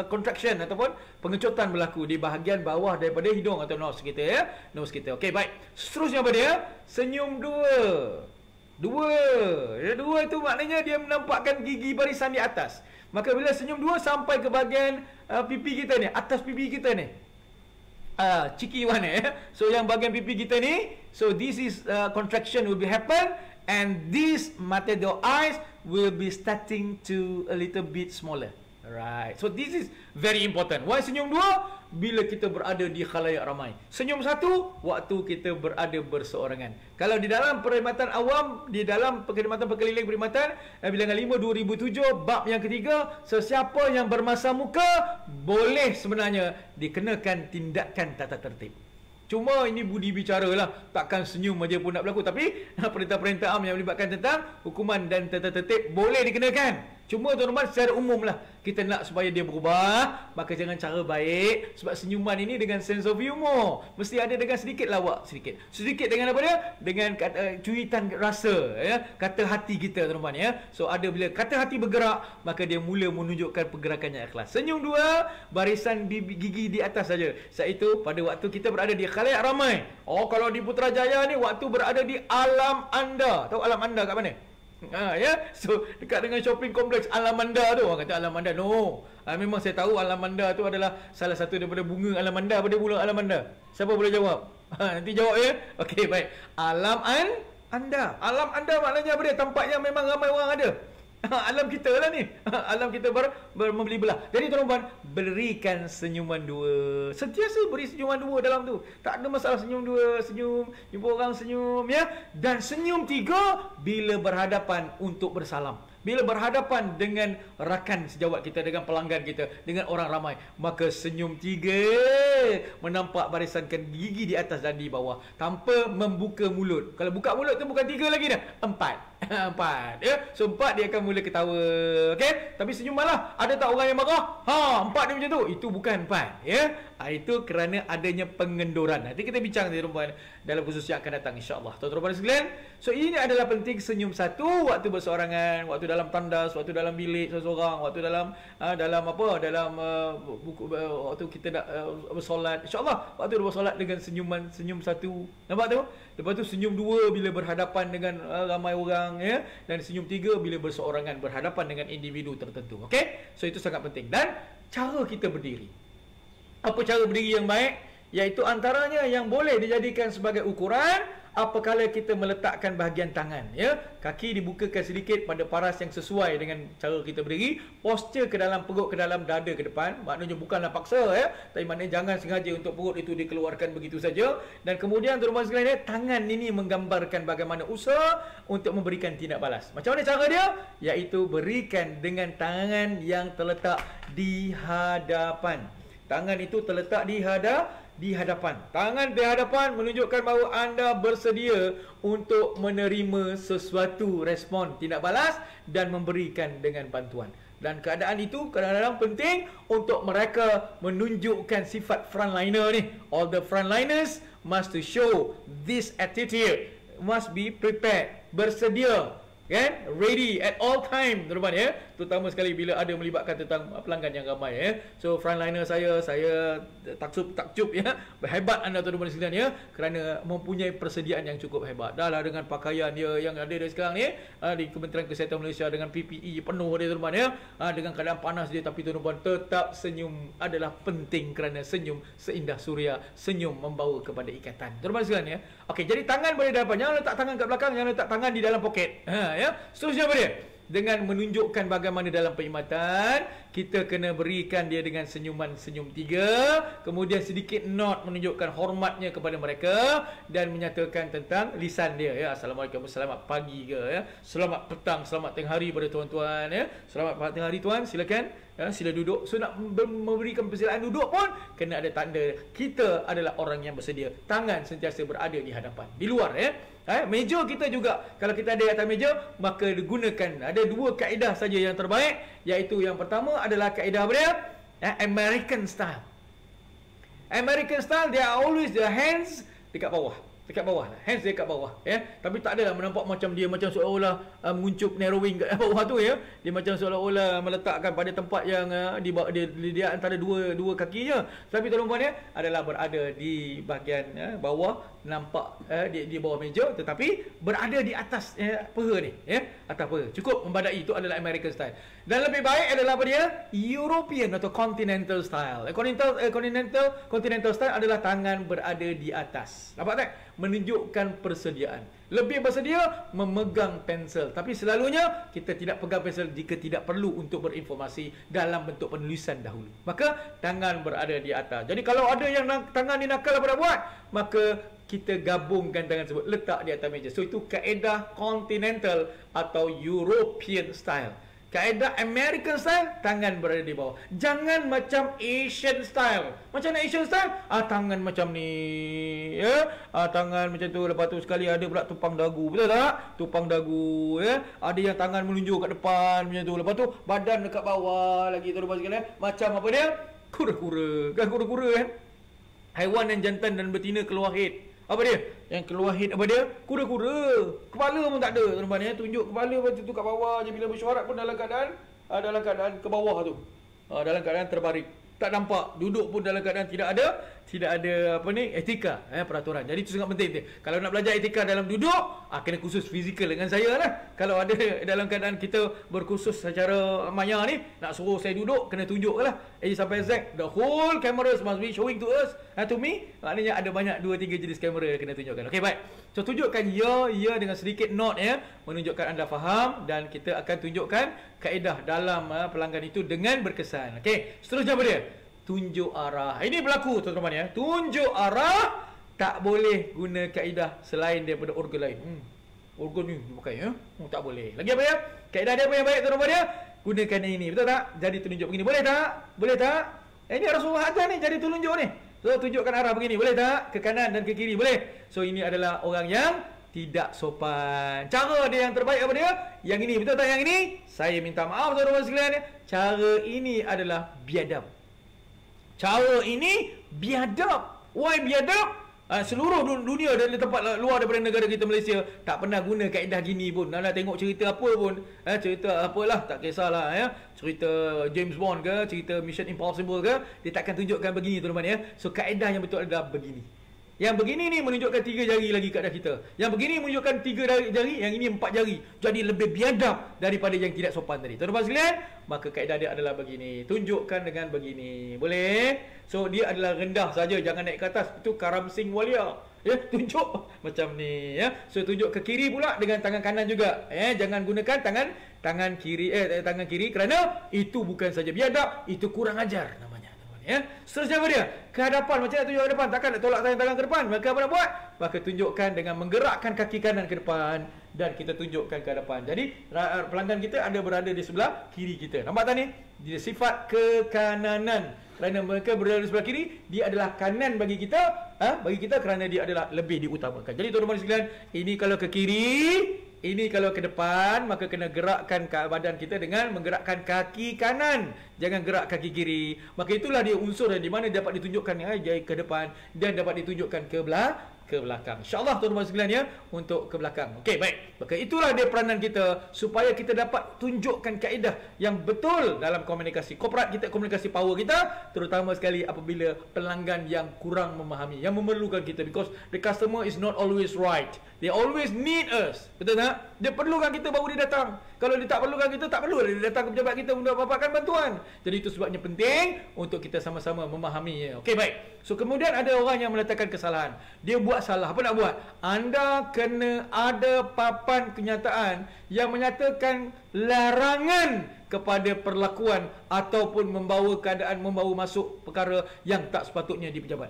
A: contraction ataupun pengecutan berlaku di bahagian bawah daripada hidung atau nose kita ya. Nose kita. Okey, baik. Seterusnya apa dia? Senyum dua itu maknanya dia menampakkan gigi barisan di atas. Maka bila senyum dua sampai ke bahagian pipi kita ni, atas pipi kita ni, cheeky one So yang bahagian pipi kita ni, so this is contraction will be happen, and this mata the eyes will be starting to a little bit smaller. Right. So this is very important. Why senyum dua? Bila kita berada di khalayak ramai. Senyum satu, waktu kita berada berseorangan. Kalau di dalam perkhidmatan awam, di dalam perkhidmatan perkeliling perkhidmatan, bilangan 5 2007, bab yang ketiga, sesiapa yang bermasa muka boleh sebenarnya dikenakan tindakan tata tertib. Cuma ini budi bicara lah, takkan senyum aja pun nak berlaku. Tapi perintah-perintah am yang melibatkan tentang hukuman dan tata tertib boleh dikenakan. Cuma tuan-tuan, secara umum lah kita nak supaya dia berubah, maka jangan cara baik. Sebab senyuman ini dengan sense of humor, mesti ada dengan sedikit lawak, sedikit dengan apa dia? Dengan cuitan rasa, ya, kata hati kita tuan-tuan, ya. So ada bila kata hati bergerak, maka dia mula menunjukkan pergerakannya ikhlas. Senyum dua, barisan gigi di atas saja. Sebab itu pada waktu kita berada di khalayak ramai. Oh, kalau di Putrajaya ni waktu berada di Alam Anda. Tahu Alam Anda kat mana? Ya, so dekat dengan shopping kompleks Alamanda tu. Orang kata Alamanda, no. Memang saya tahu Alamanda tu adalah salah satu daripada bunga Alamanda. Pada mula Alamanda. Siapa boleh jawab? Nanti jawab, ya. Okey, baik. Anda. Alam Anda maknanya apa dia? Tempat yang memang ramai orang ada. Alam kita lah ni. Alam kita membeli belah. Jadi tuan-tuan, berikan senyuman dua. Sentiasa beri senyuman dua dalam tu. Tak ada masalah senyum dua, senyum, jumpa orang senyum, ya. Dan senyum tiga bila berhadapan untuk bersalam. Bila berhadapan dengan rakan sejawat kita, dengan pelanggan kita, dengan orang ramai, maka senyum tiga, menampak barisankan gigi di atas dan di bawah tanpa membuka mulut. Kalau buka mulut tu bukan tiga lagi dah, 4. 4, ya. So 4 dia akan mula ketawa. Okey, tapi senyumanlah. Ada tak orang yang marah? 4 dia macam tu. Itu bukan 4, ya. Itu kerana adanya pengendoran. Nanti kita bincang tuan-tuan dalam khusus yang akan datang, insya-Allah. Tuan-tuan sekalian, so ini adalah penting senyum satu waktu berseorangan, waktu dalam tandas, waktu dalam bilik seorang-seorang, waktu dalam buku, waktu kita nak bersolat, insya-Allah. Waktu bersolat dengan senyum satu. Nampak tu? Lepas tu senyum dua bila berhadapan dengan ramai orang, ya, dan senyum tiga bila berseorangan berhadapan dengan individu tertentu. Okey? So itu sangat penting. Dan cara kita berdiri. Apa cara berdiri yang baik? Iaitu antaranya yang boleh dijadikan sebagai ukuran apabila kita meletakkan bahagian tangan, ya. Kaki dibukakan sedikit pada paras yang sesuai dengan cara kita berdiri. Posture ke dalam perut, ke dalam dada ke depan. Maknanya bukanlah paksa, ya. Tapi maknanya jangan sengaja untuk perut itu dikeluarkan begitu saja. Dan kemudian tuan-tuan sekalian, tangan ini menggambarkan bagaimana usaha untuk memberikan tindak balas. Macam mana cara dia? Iaitu berikan dengan tangan yang terletak di hadapan. Tangan itu terletak di hadapan. Tangan di hadapan menunjukkan bahawa anda bersedia untuk menerima sesuatu respon tindak balas dan memberikan dengan bantuan. Dan keadaan itu kadang-kadang penting untuk mereka menunjukkan sifat frontliner ni. All the frontliners must to show this attitude, must be prepared, bersedia, kan? Ready at all time, teman-teman, ya. Terutama sekali bila ada melibatkan tentang pelanggan yang ramai, ya. So frontliner saya takjub, ya. Hebat anda tuan-tuan sekalian, ya, kerana mempunyai persediaan yang cukup hebat. Dah lah dengan pakaian dia yang ada dari sekarang ni, di Kementerian Kesihatan Malaysia dengan PPE penuh dia, teman-teman, ya. Dengan keadaan panas dia, tapi tuan-tuan tetap senyum adalah penting kerana senyum seindah suria, senyum membawa kepada ikatan. Teman-teman sekalian, ya. Okey, jadi tangan boleh dapat. Jangan letak tangan kat belakang, jangan letak tangan di dalam poket. Ya, seterusnya apa dia? Dengan menunjukkan bagaimana dalam perkhidmatan kita kena berikan dia dengan senyum tiga, kemudian sedikit nod menunjukkan hormatnya kepada mereka dan menyatakan tentang lisan dia, ya. Assalamualaikum, selamat pagi ke, ya. Selamat petang, selamat tengah hari pada tuan-tuan, ya. Selamat tengah hari tuan, silakan, ya, sila duduk. So nak memberikan persilaan duduk pun kena ada tanda kita adalah orang yang bersedia. Tangan sentiasa berada di hadapan, di luar, ya. Meja kita juga, kalau kita ada di atas meja, maka digunakan. Ada dua kaedah saja yang terbaik, iaitu yang pertama adalah kaedah apa dia? American style. American style, they are always the hands dekat bawah. Hands dekat bawah, ya. Tapi tak adalah menampak macam dia macam seolah-olah menguncup narrowing kat bawah tu, ya. Dia macam seolah-olah meletakkan pada tempat yang dia antara dua kakinya. Tapi tuan-tuan, ya, adalah berada di bahagian bawah, nampak di bawah meja, tetapi berada di atas peha ni, ya. Atas peha. Cukup membadai. Itu adalah American style. Dan lebih baik adalah apa dia? European atau continental style. Continental style adalah tangan berada di atas. Nampak tak? menunjukkan persediaan. Lebih bersedia memegang pensel. Tapi selalunya kita tidak pegang pensel jika tidak perlu untuk berinformasi dalam bentuk penulisan dahulu. Maka tangan berada di atas. Jadi kalau ada yang tangan ni nakal apa nak buat, maka kita gabungkan tangan tersebut, letak di atas meja. So itu kaedah continental atau European style. Kaedah American style, tangan berada di bawah. Jangan macam Asian style. Macam mana Asian style? Tangan macam ni, ya. Tangan macam tu, lepas tu sekali ada pula tupang dagu. Betul tak? Tupang dagu, ya. Ada yang tangan menunjuk kat depan macam tu. Lepas tu badan dekat bawah lagi tu, lepas sekali. Macam apa dia? Kura-kura. Kan kura-kura kan? Haiwan yang jantan dan betina keluar head. Apa dia? Yang keluar head apa dia? Kura-kura. Kepala pun tak ada, tuan-tuan ya. Tunjuk kepala macam tu kat bawah je. Bila mesyuarat pun dalam keadaan ke bawah tu. Dalam keadaan terbaring. Tak nampak. Duduk pun dalam keadaan tidak ada apa ni, etika, peraturan. Jadi itu sangat penting. Kalau nak belajar etika dalam duduk, kena khusus fizikal dengan saya lah. Kalau ada dalam keadaan kita berkhusus secara maya ni, nak suruh saya duduk, kena tunjuk lah. Sampai exact, the whole cameras must be showing to us, to me. Maknanya ada banyak 2-3 jenis kamera yang kena tunjukkan. Okey, baik. So tunjukkan ya dengan sedikit note ya, menunjukkan anda faham, dan kita akan tunjukkan kaedah dalam pelanggan itu dengan berkesan. Okey, seterusnya apa dia? Tunjuk arah. Ini berlaku tuan-tuan ya. Tunjuk arah, tak boleh guna kaedah selain daripada organ lain. Organ ni pakai ya. Tak boleh. Lagi apa ya? Kaedah dia apa yang baik tuan-tuan ya? Gunakan yang ini. Betul tak? Jadi tunjuk begini. Boleh tak? Boleh tak? Ini Rasulullah ajar ni, jadi tunjuk ni. So tunjukkan arah begini. Boleh tak? Ke kanan dan ke kiri. Boleh. So ini adalah orang yang tidak sopan. Cara dia yang terbaik apa dia? Yang ini. Betul tak yang ini? Saya minta maaf tuan-tuan sekalian. Cara ini adalah biadab. Cara ini biadab. Why biadab? Seluruh dunia dari tempat luar daripada negara kita Malaysia tak pernah guna kaedah gini pun. Nak tengok cerita apa pun, cerita apalah, tak kisahlah ya. Cerita James Bond ke, cerita Mission Impossible ke, dia takkan tunjukkan begini tuan-tuan ya. So kaedah yang betul adalah begini. Yang begini ni menunjukkan 3 jari lagi kat dah kita. Yang begini menunjukkan 3 jari, yang ini 4 jari. Jadi lebih biadab daripada yang tidak sopan tadi. Tuan-tuan sekalian, maka kaedah dia adalah begini. Tunjukkan dengan begini. Boleh? So dia adalah rendah saja, jangan naik ke atas. Itu karam sing walia. Ya, tunjuk macam ni ya. So tunjuk ke kiri pula dengan tangan kanan juga. Jangan gunakan tangan kiri kerana itu bukan saja biadab, itu kurang ajar namanya. Ya, seterusnya apa dia? Ke hadapan. Macam nak tunjuk ke depan? Takkan nak tolak tangan ke depan. Maka apa nak buat? Maka tunjukkan dengan menggerakkan kaki kanan ke depan, dan kita tunjukkan ke hadapan. Jadi pelanggan kita ada berada di sebelah kiri kita. Nampak tak ni? Dia sifat kekananan. Kerana mereka berada di sebelah kiri, dia adalah kanan bagi kita. Bagi kita kerana dia adalah lebih diutamakan. Jadi tuan-tuan sekalian, ini kalau ke kiri, ini kalau ke depan, maka kena gerakkan badan kita dengan menggerakkan kaki kanan. Jangan gerak kaki kiri. Maka itulah dia unsur di mana dapat ditunjukkan ke depan dan dapat ditunjukkan ke belakang. InsyaAllah tuan-tuan sekalian ya, untuk ke belakang. Okey, baik. Maka itulah dia peranan kita supaya kita dapat tunjukkan kaedah yang betul dalam komunikasi. Korporat kita, komunikasi power kita, terutama sekali apabila pelanggan yang kurang memahami, yang memerlukan kita, because the customer is not always right. They always need us. Betul tak? Dia perlukan kita baru dia datang. Kalau dia tak perlukan kita, tak perlu dia datang ke pejabat kita untuk dapatkan bantuan. Jadi itu sebabnya penting untuk kita sama-sama memahaminya. Okey, baik. So kemudian ada orang yang meletakkan kesalahan. Dia buat salah. Apa nak buat? Anda kena ada papan kenyataan yang menyatakan larangan kepada perlakuan ataupun membawa masuk perkara yang tak sepatutnya di pejabat.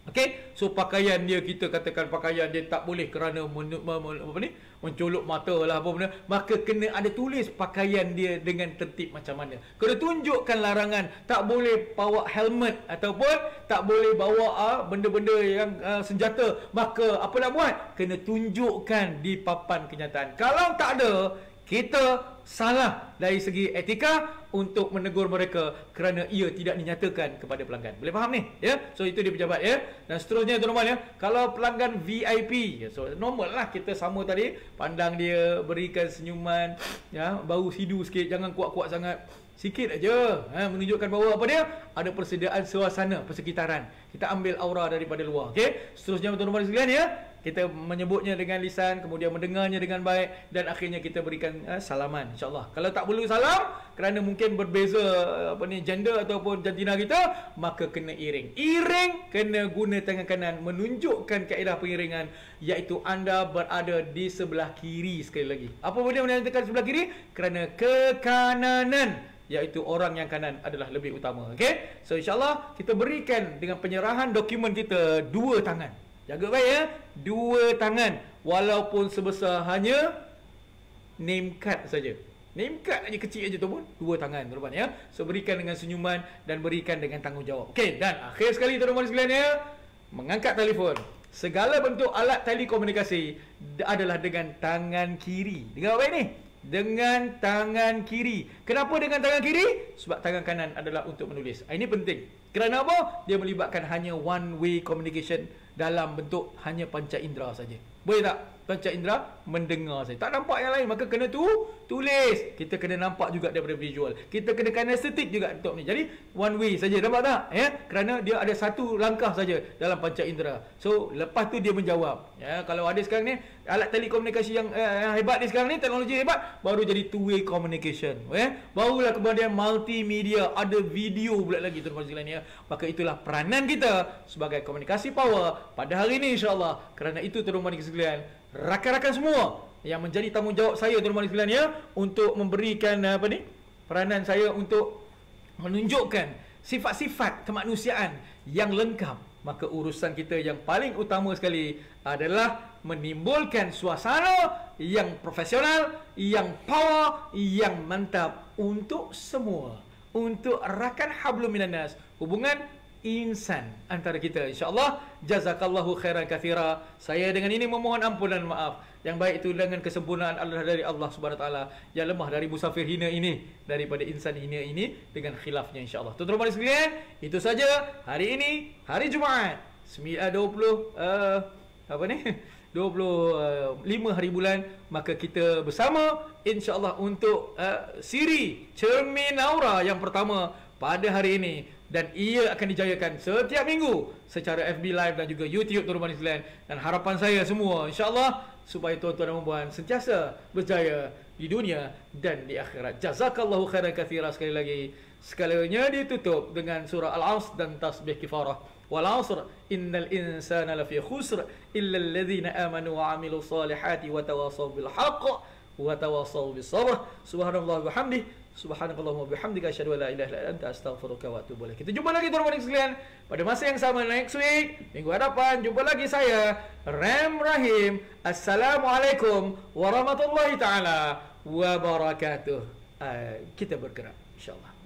A: Okey, so pakaian dia, kita katakan pakaian dia tak boleh kerana mencolok mata lah apa benda, maka kena ada tulis pakaian dia dengan tertib macam mana. Kena tunjukkan larangan, tak boleh bawa helmet ataupun tak boleh bawa benda-benda yang senjata. Maka apa nak buat? Kena tunjukkan di papan kenyataan. Kalau tak ada, kita salah dari segi etika untuk menegur mereka kerana ia tidak dinyatakan kepada pelanggan. Boleh faham ni? Ya. So itu dia pejabat ya. Dan seterusnya tuan-tuan ya, kalau pelanggan VIP, so normal lah, kita sama tadi, pandang dia, berikan senyuman ya, bau sidu sikit, jangan kuat-kuat sangat. Sikit aja, menunjukkan bahawa apa dia? Ada persediaan suasana persekitaran. Kita ambil aura daripada luar. Okey. Seterusnya tuan-tuan sekalian ya, Kita menyebutnya dengan lisan, kemudian mendengarnya dengan baik, dan akhirnya kita berikan salaman, insya-Allah. Kalau tak perlu salam kerana mungkin berbeza gender ataupun jantina kita, maka kena iring. Iring kena guna tangan kanan, menunjukkan kaedah pengiringan, iaitu anda berada di sebelah kiri. Sekali lagi, apa benda menunjukkan sebelah kiri? Kerana kekananan, iaitu orang yang kanan adalah lebih utama. Okey, so insya-Allah kita berikan dengan penyerahan dokumen kita 2 tangan. Jaga baik ya, 2 tangan, walaupun sebesar hanya name card saja. Name card aja kecil aja tu pun 2 tangan, tuan-tuan ya. So berikan dengan senyuman dan berikan dengan tanggungjawab. Okey, dan akhir sekali tuan-tuan sekalian ya, mengangkat telefon. Segala bentuk alat telekomunikasi adalah dengan tangan kiri. Dengar baik ni, dengan tangan kiri. Kenapa dengan tangan kiri? Sebab tangan kanan adalah untuk menulis. Ini penting. Kerana apa? Dia melibatkan hanya one way communication dalam bentuk hanya panca indera saja. Boleh tak? Panca indera mendengar saja. Tak nampak yang lain, maka kena tulis. Kita kena nampak juga daripada visual. Kita kena kinestetik juga untuk ni. Jadi one way saja. Nampak tak? Ya, kerana dia ada satu langkah saja dalam panca indera. So lepas tu dia menjawab. Ya, kalau ada sekarang ni alat telekomunikasi yang hebat ni sekarang ni, teknologi hebat, baru jadi two way communication. Ya, barulah kemudian multimedia, ada video pula lagi tuan-tuan sekalian ya. Maka itulah peranan kita sebagai komunikasi power pada hari ini insya-Allah. Kerana itu tuan-tuan sekalian, rakan-rakan semua yang menjadi tanggungjawab saya tuan-tuan sekalian ya, untuk memberikan peranan saya untuk menunjukkan sifat-sifat kemanusiaan yang lengkap. Maka urusan kita yang paling utama sekali adalah menimbulkan suasana yang profesional, yang power, yang mantap untuk semua, untuk rakan hablum minan nas, hubungan insan antara kita insya-Allah. Jazakallahu khairan katsira. Saya dengan ini memohon ampun dan maaf. Yang baik itu dengan kesempurnaan adalah dari Allah Subhanahu Wa Taala. Yang lemah dari musafir hina ini, daripada insan hina ini dengan khilafnya insya-Allah. Tuan-tuan sekalian, itu saja hari ini, hari Jumaat 25 hari bulan. Maka kita bersama insya-Allah untuk siri Cermin Aura yang pertama pada hari ini, dan ia akan dijayakan setiap minggu secara FB Live dan juga YouTube tuan-tuan sekalian. Dan harapan saya semua insya-Allah supaya tuan-tuan dan puan sentiasa berjaya di dunia dan di akhirat. Jazakallahu khairan katsira. Sekali lagi, sekalanya ditutup dengan surah Al-Asr dan tasbih kifarah. Wal 'asr innal insana lafi khusr illa alladhina amanu wa 'amilus solihati wa tawassaw bil haqq wa tawassaw bis sabr. Subhanallah wa bihamdihi, subhanakallahumma wa bihamdika asyhadu an la ilaha illa anta astaghfiruka wa atubu ilaik. Kita jumpa lagi tuan-tuan sekalian pada masa yang sama next week, minggu hadapan. Jumpa lagi saya Ram Rahim. Assalamualaikum warahmatullahi taala wabarakatuh. Kita bergerak insya-Allah.